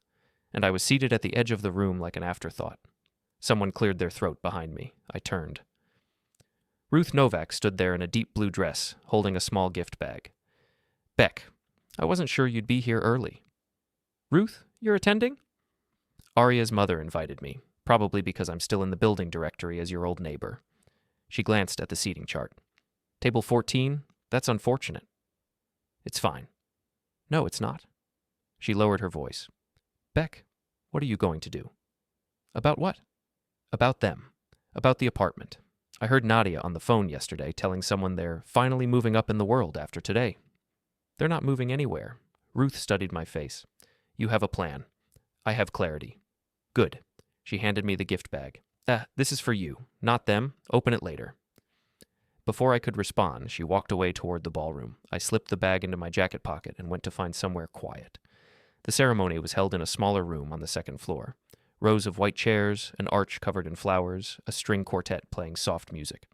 and I was seated at the edge of the room like an afterthought. Someone cleared their throat behind me. I turned. Ruth Novak stood there in a deep blue dress, holding a small gift bag. Bek, I wasn't sure you'd be here early. Ruth, you're attending? Aria's mother invited me, probably because I'm still in the building directory as your old neighbor. She glanced at the seating chart. Table 14, that's unfortunate. It's fine. No, it's not. She lowered her voice. Bek, what are you going to do? About what? About them. About the apartment. I heard Nadia on the phone yesterday telling someone they're finally moving up in the world after today. They're not moving anywhere. Ruth studied my face. You have a plan. I have clarity. Good. She handed me the gift bag. This is for you, not them. Open it later. Before I could respond, she walked away toward the ballroom. I slipped the bag into my jacket pocket and went to find somewhere quiet. The ceremony was held in a smaller room on the second floor. Rows of white chairs, an arch covered in flowers, a string quartet playing soft music.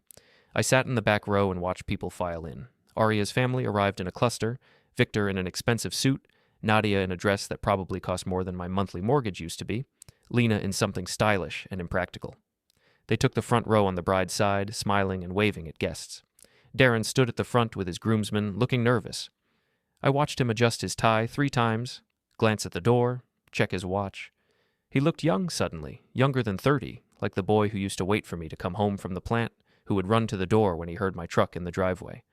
I sat in the back row and watched people file in. Aria's family arrived in a cluster, Victor in an expensive suit, Nadia in a dress that probably cost more than my monthly mortgage used to be, Lena in something stylish and impractical. They took the front row on the bride's side, smiling and waving at guests. Daren stood at the front with his groomsmen, looking nervous. I watched him adjust his tie 3 times, glance at the door, check his watch. He looked young suddenly, younger than 30, like the boy who used to wait for me to come home from the plant, who would run to the door when he heard my truck in the driveway.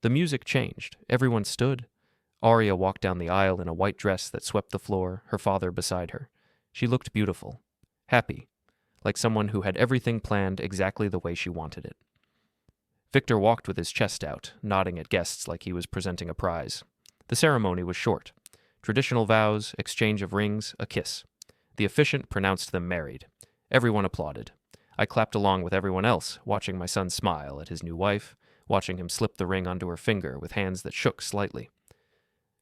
The music changed. Everyone stood. Aria walked down the aisle in a white dress that swept the floor, her father beside her. She looked beautiful, happy, like someone who had everything planned exactly the way she wanted it. Victor walked with his chest out, nodding at guests like he was presenting a prize. The ceremony was short. Traditional vows, exchange of rings, a kiss. The officiant pronounced them married. Everyone applauded. I clapped along with everyone else, watching my son smile at his new wife, watching him slip the ring onto her finger with hands that shook slightly.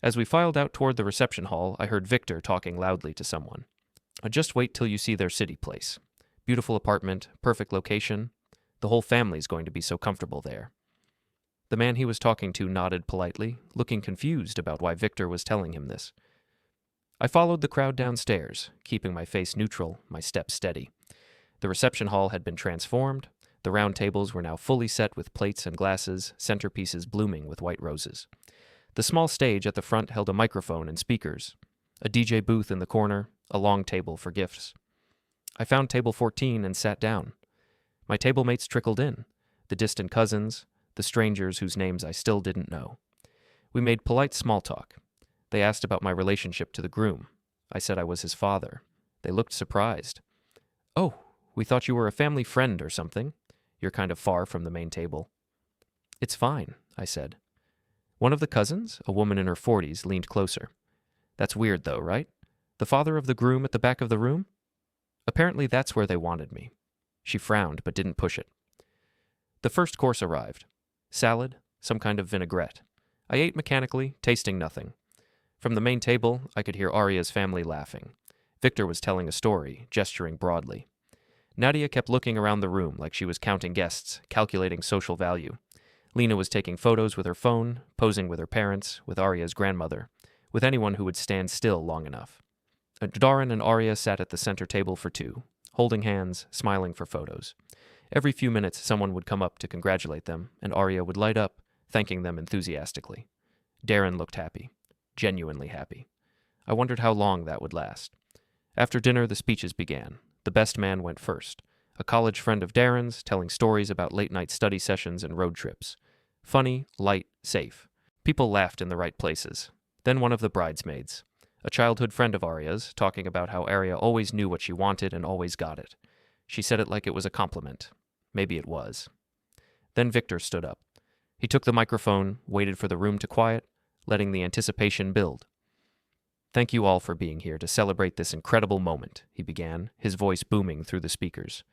As we filed out toward the reception hall, I heard Victor talking loudly to someone. Just wait till you see their city place. Beautiful apartment, perfect location. The whole family's going to be so comfortable there. The man he was talking to nodded politely, looking confused about why Victor was telling him this. I followed the crowd downstairs, keeping my face neutral, my step steady. The reception hall had been transformed. The round tables were now fully set with plates and glasses, centerpieces blooming with white roses. The small stage at the front held a microphone and speakers, a DJ booth in the corner, a long table for gifts. I found table 14 and sat down. My table mates trickled in, the distant cousins, the strangers whose names I still didn't know. We made polite small talk. They asked about my relationship to the groom. I said I was his father. They looked surprised. "Oh, we thought you were a family friend or something. You're kind of far from the main table." "It's fine," I said. One of the cousins, a woman in her 40s, leaned closer. "That's weird though, right? The father of the groom at the back of the room?" Apparently that's where they wanted me. She frowned but didn't push it. The first course arrived. Salad, some kind of vinaigrette. I ate mechanically, tasting nothing. From the main table, I could hear Aria's family laughing. Victor was telling a story, gesturing broadly. Nadia kept looking around the room like she was counting guests, calculating social value. Lena was taking photos with her phone, posing with her parents, with Aria's grandmother, with anyone who would stand still long enough. Daren and Aria sat at the center table for two, holding hands, smiling for photos. Every few minutes, someone would come up to congratulate them, and Aria would light up, thanking them enthusiastically. Daren looked happy, genuinely happy. I wondered how long that would last. After dinner, the speeches began. The best man went first, a college friend of Daren's, telling stories about late-night study sessions and road trips. Funny, light, safe. People laughed in the right places. Then one of the bridesmaids, a childhood friend of Aria's, talking about how Aria always knew what she wanted and always got it. She said it like it was a compliment. Maybe it was. Then Victor stood up. He took the microphone, waited for the room to quiet, letting the anticipation build. "Thank you all for being here to celebrate this incredible moment," he began, his voice booming through the speakers.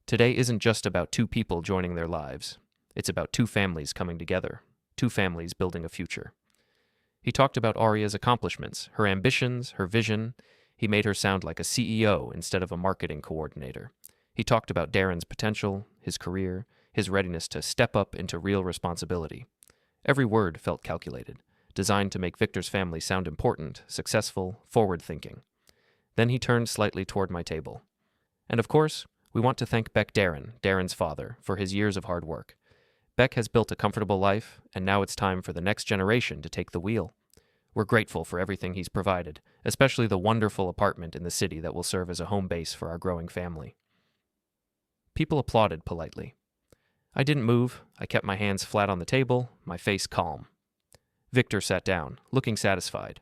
"Today isn't just about two people joining their lives. It's about two families coming together, two families building a future." He talked about Aria's accomplishments, her ambitions, her vision. He made her sound like a CEO instead of a marketing coordinator. He talked about Daren's potential, his career, his readiness to step up into real responsibility. Every word felt calculated, designed to make Victor's family sound important, successful, forward-thinking. Then he turned slightly toward my table. "And of course, we want to thank Bek Deron, Daren's father, for his years of hard work. Bek has built a comfortable life, and now it's time for the next generation to take the wheel. We're grateful for everything he's provided, especially the wonderful apartment in the city that will serve as a home base for our growing family." People applauded politely. I didn't move. I kept my hands flat on the table, my face calm. Victor sat down, looking satisfied.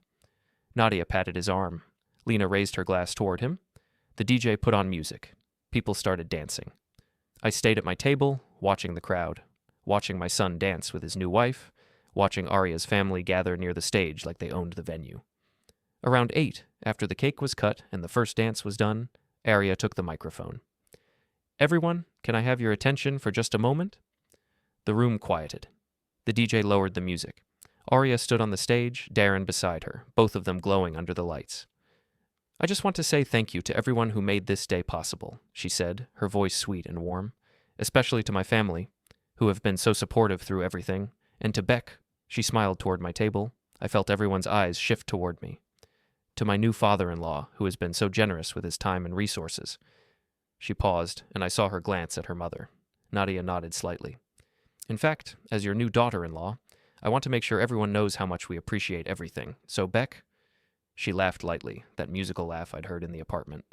Nadia patted his arm. Lena raised her glass toward him. The DJ put on music. People started dancing. I stayed at my table, watching the crowd, watching my son dance with his new wife, watching Aria's family gather near the stage like they owned the venue. Around 8, after the cake was cut and the first dance was done, Aria took the microphone. "Everyone, can I have your attention for just a moment?" The room quieted. The DJ lowered the music. Aria stood on the stage, Daren beside her, both of them glowing under the lights. "I just want to say thank you to everyone who made this day possible," she said, her voice sweet and warm. "Especially to my family, who have been so supportive through everything, and to Bek." She smiled toward my table. I felt everyone's eyes shift toward me. "To my new father-in-law, who has been so generous with his time and resources." She paused, and I saw her glance at her mother. Nadia nodded slightly. "In fact, as your new daughter-in-law, I want to make sure everyone knows how much we appreciate everything. So, Bek," she laughed lightly, that musical laugh I'd heard in the apartment.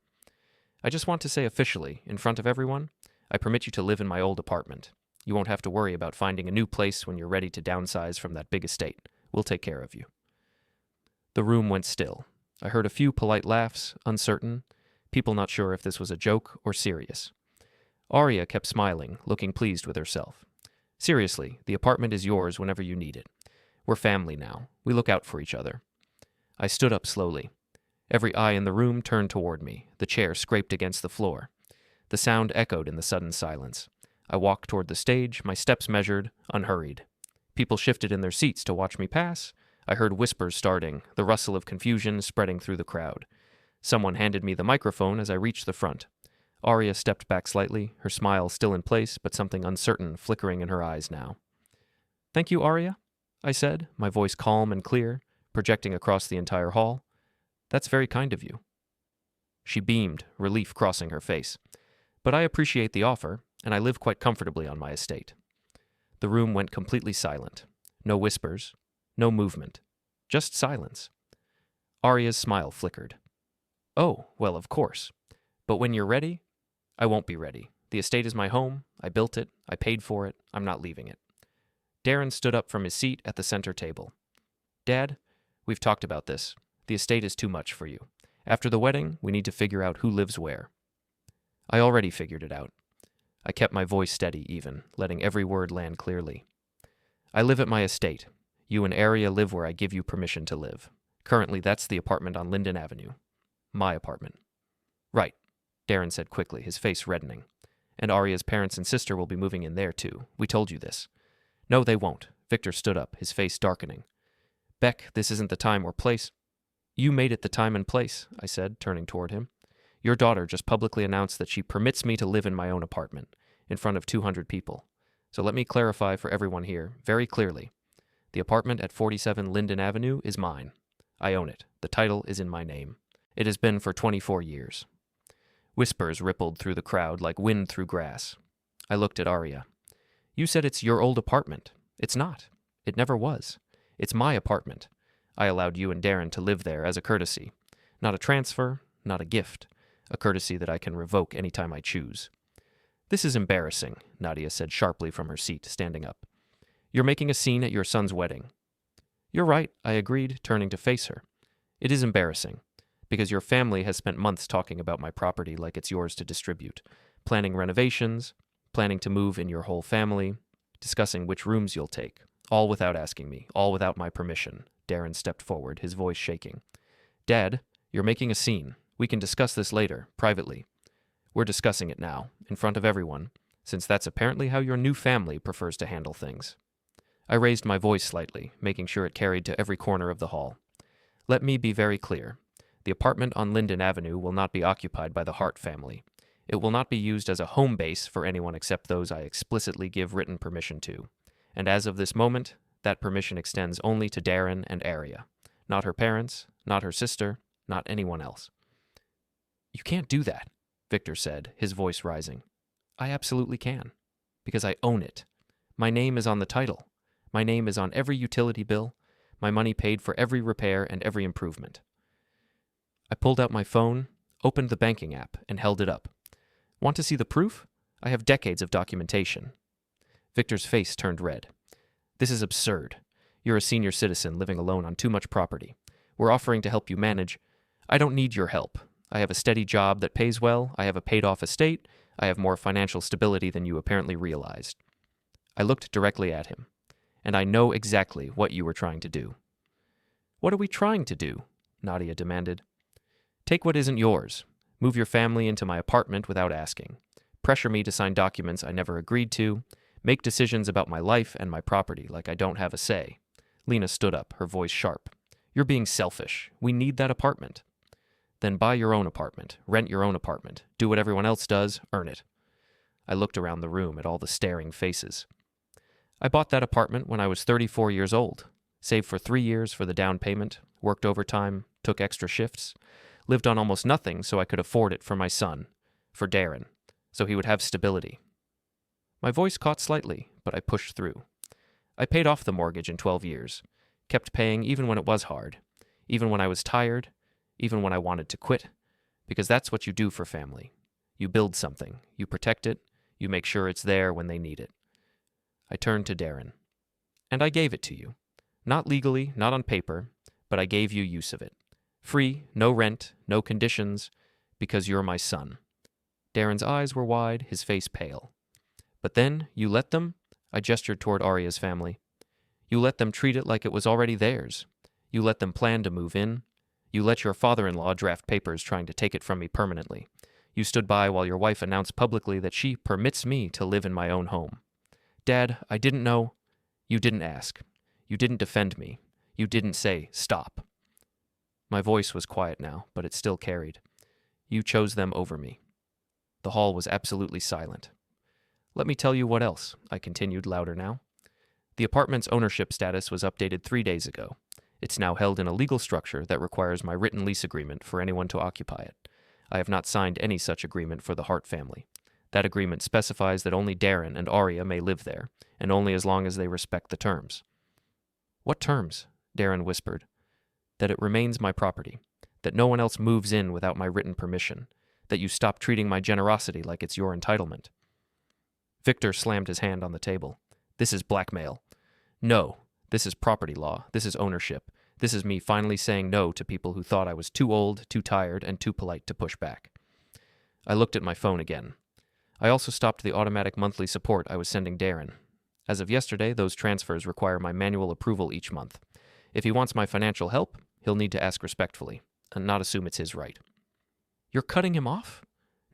"I just want to say officially, in front of everyone, I permit you to live in my old apartment. You won't have to worry about finding a new place when you're ready to downsize from that big estate. We'll take care of you." The room went still. I heard a few polite laughs, uncertain. people not sure if this was a joke or serious. Aria kept smiling, looking pleased with herself. Seriously, the apartment is yours whenever you need it. We're family now. We look out for each other. I stood up slowly. Every eye in the room turned toward me. The chair scraped against the floor. The sound echoed in the sudden silence. I walked toward the stage, my steps measured, unhurried. People shifted in their seats to watch me pass. I heard whispers starting, the rustle of confusion spreading through the crowd. Someone handed me the microphone as I reached the front. Aria stepped back slightly, her smile still in place, but something uncertain flickering in her eyes now. "Thank you, Aria," I said, my voice calm and clear, projecting across the entire hall. "That's very kind of you." She beamed, relief crossing her face. "But I appreciate the offer, and I live quite comfortably on my estate." The room went completely silent. No whispers, no movement, just silence. Aria's smile flickered. "Oh, well, of course. But when you're ready..." "I won't be ready. The estate is my home. I built it. I paid for it. I'm not leaving it." Daren stood up from his seat at the center table. "Dad, we've talked about this. The estate is too much for you. After the wedding, we need to figure out who lives where." I already figured it out. I kept my voice steady even, letting every word land clearly. "I live at my estate. You and Aria live where I give you permission to live. Currently, that's the apartment on Linden Avenue. My apartment." "Right," Daren said quickly, his face reddening. "And Aria's parents and sister will be moving in there, too. We told you this." "No, they won't." Victor stood up, his face darkening. "Bek, this isn't the time or place." "You made it the time and place," I said, turning toward him. "Your daughter just publicly announced that she permits me to live in my own apartment, in front of 200 people. So let me clarify for everyone here, very clearly. The apartment at 47 Linden Avenue is mine. I own it. The title is in my name. It has been for 24 years. Whispers rippled through the crowd like wind through grass. I looked at Aria. "You said it's your old apartment. It's not. It never was. It's my apartment. I allowed you and Daren to live there as a courtesy. Not a transfer, not a gift. A courtesy that I can revoke any time I choose." "This is embarrassing," Nadia said sharply from her seat, standing up. "You're making a scene at your son's wedding." "You're right," I agreed, turning to face her. "It is embarrassing, because your family has spent months talking about my property like it's yours to distribute, planning renovations, planning to move in your whole family, discussing which rooms you'll take, all without asking me, all without my permission." Daren stepped forward, his voice shaking. "Dad, you're making a scene. We can discuss this later, privately. We're discussing it now, in front of everyone, since that's apparently how your new family prefers to handle things." I raised my voice slightly, making sure it carried to every corner of the hall. "Let me be very clear. The apartment on Linden Avenue will not be occupied by the Hart family. It will not be used as a home base for anyone except those I explicitly give written permission to. And as of this moment, that permission extends only to Daren and Aria. Not her parents, not her sister, not anyone else." "You can't do that," Victor said, his voice rising. "I absolutely can. Because I own it. My name is on the title. My name is on every utility bill. My money paid for every repair and every improvement." I pulled out my phone, opened the banking app, and held it up. "Want to see the proof? I have decades of documentation." Victor's face turned red. "This is absurd. You're a senior citizen living alone on too much property. We're offering to help you manage. I don't need your help. I have a steady job that pays well. I have a paid-off estate. I have more financial stability than you apparently realized." I looked directly at him. "And I know exactly what you were trying to do." "What are we trying to do?" Nadia demanded. "Take what isn't yours. Move your family into my apartment without asking. Pressure me to sign documents I never agreed to. Make decisions about my life and my property like I don't have a say." Lena stood up, her voice sharp. "You're being selfish. We need that apartment." "Then buy your own apartment. Rent your own apartment. Do what everyone else does. Earn it." I looked around the room at all the staring faces. "I bought that apartment when I was 34 years old. Saved for 3 years for the down payment. Worked overtime. Took extra shifts. Lived on almost nothing so I could afford it for my son. For Daren. So he would have stability." My voice caught slightly, but I pushed through. "I paid off the mortgage in 12 years. Kept paying even when it was hard. Even when I was tired. Even when I wanted to quit. Because that's what you do for family. You build something. You protect it. You make sure it's there when they need it." I turned to Daren. "And I gave it to you. Not legally, not on paper, but I gave you use of it. Free, no rent, no conditions. Because you're my son." Daren's eyes were wide, his face pale. "But then, you let them?" I gestured toward Aria's family. "You let them treat it like it was already theirs. You let them plan to move in. You let your father-in-law draft papers trying to take it from me permanently. You stood by while your wife announced publicly that she permits me to live in my own home. Dad, I didn't know." "You didn't ask. You didn't defend me. You didn't say, 'Stop.'" My voice was quiet now, but it still carried. "You chose them over me." The hall was absolutely silent. "Let me tell you what else," I continued louder now. "The apartment's ownership status was updated 3 days ago. It's now held in a legal structure that requires my written lease agreement for anyone to occupy it. I have not signed any such agreement for the Hart family. That agreement specifies that only Daren and Aria may live there, and only as long as they respect the terms." "What terms?" Daren whispered. "That it remains my property, that no one else moves in without my written permission, that you stop treating my generosity like it's your entitlement." Victor slammed his hand on the table. "This is blackmail. No, this is property law. This is ownership. This is me finally saying no to people who thought I was too old, too tired, and too polite to push back." I looked at my phone again. I also stopped the automatic monthly support I was sending Daren. As of yesterday, those transfers require my manual approval each month. If he wants my financial help, he'll need to ask respectfully, and not assume it's his right. "You're cutting him off?"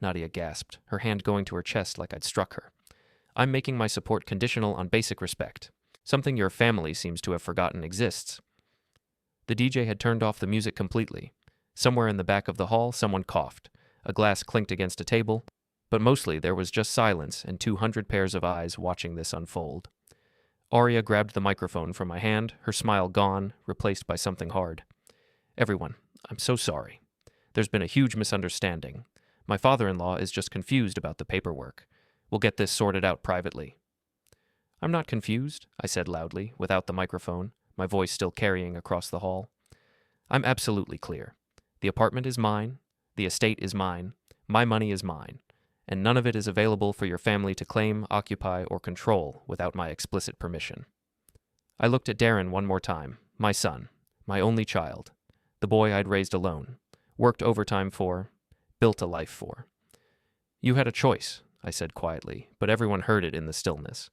Nadia gasped, her hand going to her chest like I'd struck her. "I'm making my support conditional on basic respect, something your family seems to have forgotten exists." The DJ had turned off the music completely. Somewhere in the back of the hall, someone coughed. A glass clinked against a table, but mostly there was just silence and 200 pairs of eyes watching this unfold. Aria grabbed the microphone from my hand, her smile gone, replaced by something hard. "Everyone, I'm so sorry. There's been a huge misunderstanding. My father-in-law is just confused about the paperwork. We'll get this sorted out privately." "I'm not confused," I said loudly, without the microphone, my voice still carrying across the hall. "I'm absolutely clear. The apartment is mine, the estate is mine, my money is mine, and none of it is available for your family to claim, occupy, or control without my explicit permission." I looked at Daren one more time, my son, my only child, the boy I'd raised alone, worked overtime for, built a life for. "You had a choice," I said quietly, but everyone heard it in the stillness.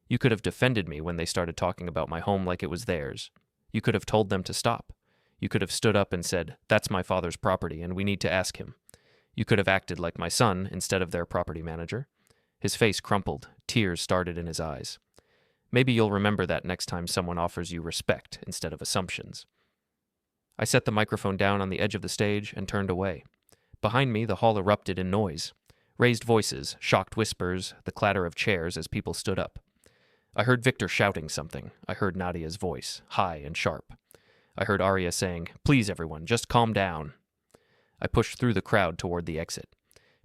"You could have defended me when they started talking about my home like it was theirs. You could have told them to stop. You could have stood up and said, 'That's my father's property, and we need to ask him.' You could have acted like my son instead of their property manager." His face crumpled, tears started in his eyes. "Maybe you'll remember that next time someone offers you respect instead of assumptions." I set the microphone down on the edge of the stage and turned away. Behind me, the hall erupted in noise. Raised voices, shocked whispers, the clatter of chairs as people stood up. I heard Victor shouting something. I heard Nadia's voice, high and sharp. I heard Aria saying, "Please, everyone, just calm down." I pushed through the crowd toward the exit.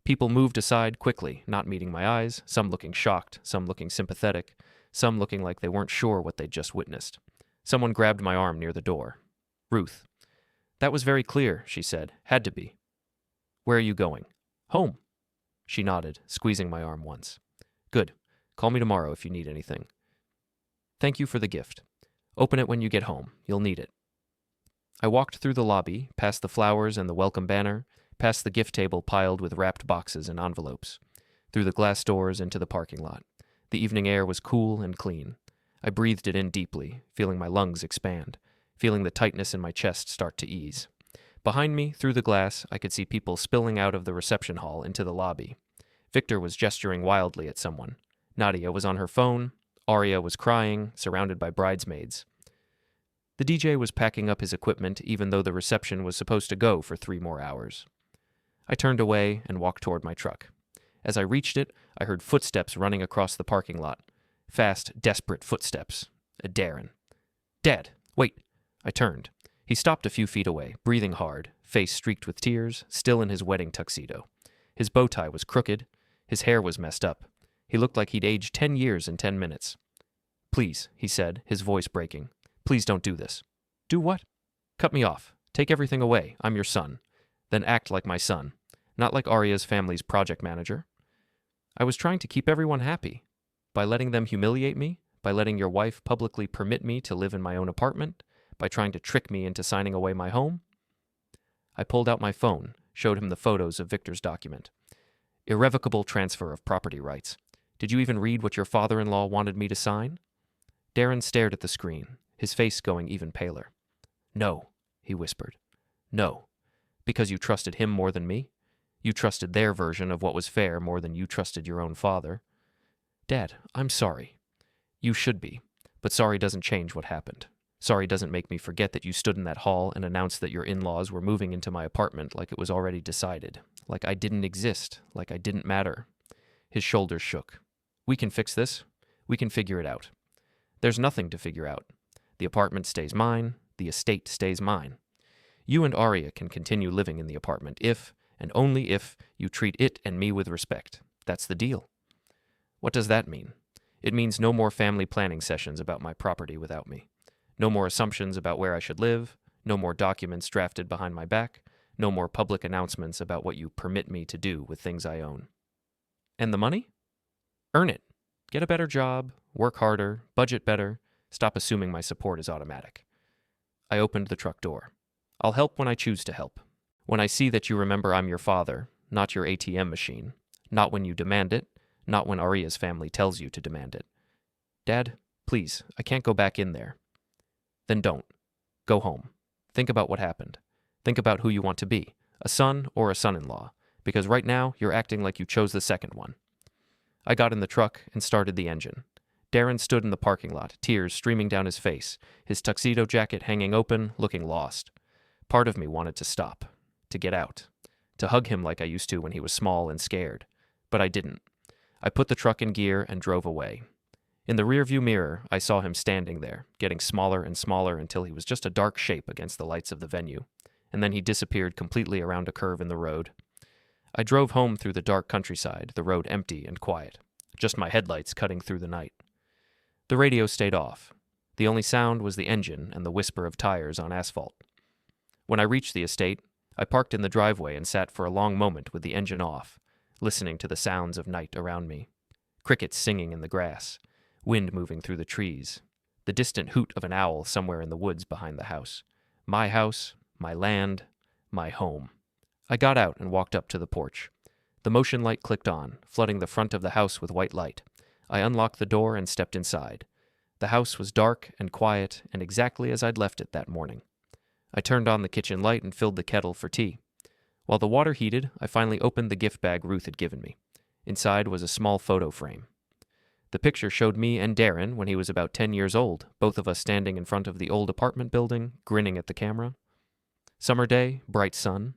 People moved aside quickly, not meeting my eyes, some looking shocked, some looking sympathetic, some looking like they weren't sure what they'd just witnessed. Someone grabbed my arm near the door. "Ruth." "That was very clear," she said. "Had to be." "Where are you going?" "Home." She nodded, squeezing my arm once. "Good. Call me tomorrow if you need anything." "Thank you for the gift. Open it when you get home. You'll need it." I walked through the lobby, past the flowers and the welcome banner, past the gift table piled with wrapped boxes and envelopes, through the glass doors into the parking lot. The evening air was cool and clean. I breathed it in deeply, feeling my lungs expand, feeling the tightness in my chest start to ease. Behind me, through the glass, I could see people spilling out of the reception hall into the lobby. Victor was gesturing wildly at someone. Nadia was on her phone. Aria was crying, surrounded by bridesmaids. The DJ was packing up his equipment even though the reception was supposed to go for 3 more hours. I turned away and walked toward my truck. As I reached it, I heard footsteps running across the parking lot. Fast, desperate footsteps. Daren. "Dad, wait." I turned. He stopped a few feet away, breathing hard, face streaked with tears, still in his wedding tuxedo. His bow tie was crooked. His hair was messed up. He looked like he'd aged 10 years in 10 minutes. "Please," he said, his voice breaking. "Please don't do this." "Do what?" "Cut me off. Take everything away. I'm your son. Then act like my son, not like Aria's family's project manager." I was trying to keep everyone happy. By letting them humiliate me, by letting your wife publicly permit me to live in my own apartment, by trying to trick me into signing away my home. I pulled out my phone, showed him the photos of Victor's document. Irrevocable transfer of property rights. Did you even read what your father-in-law wanted me to sign? Daren stared at the screen, his face going even paler. No, he whispered. No. Because you trusted him more than me? You trusted their version of what was fair more than you trusted your own father. Dad, I'm sorry. You should be, but sorry doesn't change what happened. Sorry doesn't make me forget that you stood in that hall and announced that your in-laws were moving into my apartment like it was already decided, like I didn't exist, like I didn't matter. His shoulders shook. We can fix this. We can figure it out. There's nothing to figure out. The apartment stays mine. The estate stays mine. You and Aria can continue living in the apartment if, and only if, you treat it and me with respect. That's the deal. What does that mean? It means no more family planning sessions about my property without me. No more assumptions about where I should live. No more documents drafted behind my back. No more public announcements about what you permit me to do with things I own. And the money? Earn it. Get a better job, work harder, budget better, stop assuming my support is automatic. I opened the truck door. I'll help when I choose to help. When I see that you remember I'm your father, not your ATM machine. Not when you demand it, not when Aria's family tells you to demand it. Dad, please, I can't go back in there. Then don't. Go home. Think about what happened. Think about who you want to be, a son or a son-in-law, because right now you're acting like you chose the second one. I got in the truck and started the engine. Daren stood in the parking lot, tears streaming down his face, his tuxedo jacket hanging open, looking lost. Part of me wanted to stop, to get out, to hug him like I used to when he was small and scared. But I didn't. I put the truck in gear and drove away. In the rearview mirror, I saw him standing there, getting smaller and smaller until he was just a dark shape against the lights of the venue, and then he disappeared completely around a curve in the road. I drove home through the dark countryside, the road empty and quiet, just my headlights cutting through the night. The radio stayed off. The only sound was the engine and the whisper of tires on asphalt. When I reached the estate, I parked in the driveway and sat for a long moment with the engine off, listening to the sounds of night around me. Crickets singing in the grass, wind moving through the trees, the distant hoot of an owl somewhere in the woods behind the house. My house, my land, my home. I got out and walked up to the porch. The motion light clicked on, flooding the front of the house with white light. I unlocked the door and stepped inside. The house was dark and quiet and exactly as I'd left it that morning. I turned on the kitchen light and filled the kettle for tea. While the water heated, I finally opened the gift bag Ruth had given me. Inside was a small photo frame. The picture showed me and Daren when he was about 10 years old, both of us standing in front of the old apartment building, grinning at the camera. Summer day, bright sun.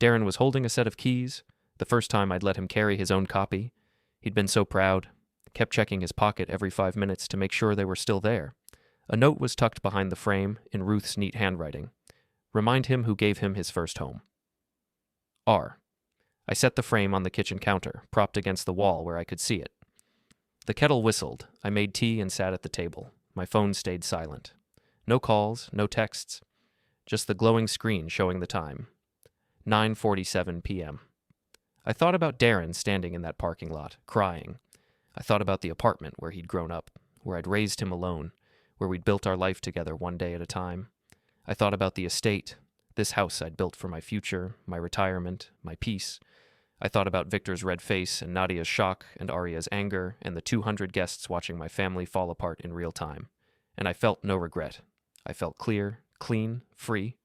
Daren was holding a set of keys, the first time I'd let him carry his own copy. He'd been so proud, kept checking his pocket every 5 minutes to make sure they were still there. A note was tucked behind the frame in Ruth's neat handwriting. Remind him who gave him his first home. R. I set the frame on the kitchen counter, propped against the wall where I could see it. The kettle whistled. I made tea and sat at the table. My phone stayed silent. No calls, no texts. Just the glowing screen showing the time. 9:47 p.m. I thought about Daren standing in that parking lot, crying. I thought about the apartment where he'd grown up, where I'd raised him alone, where we'd built our life together one day at a time. I thought about the estate, this house I'd built for my future, my retirement, my peace. I thought about Victor's red face and Nadia's shock and Aria's anger and the 200 guests watching my family fall apart in real time. And I felt no regret. I felt clear, clean, free.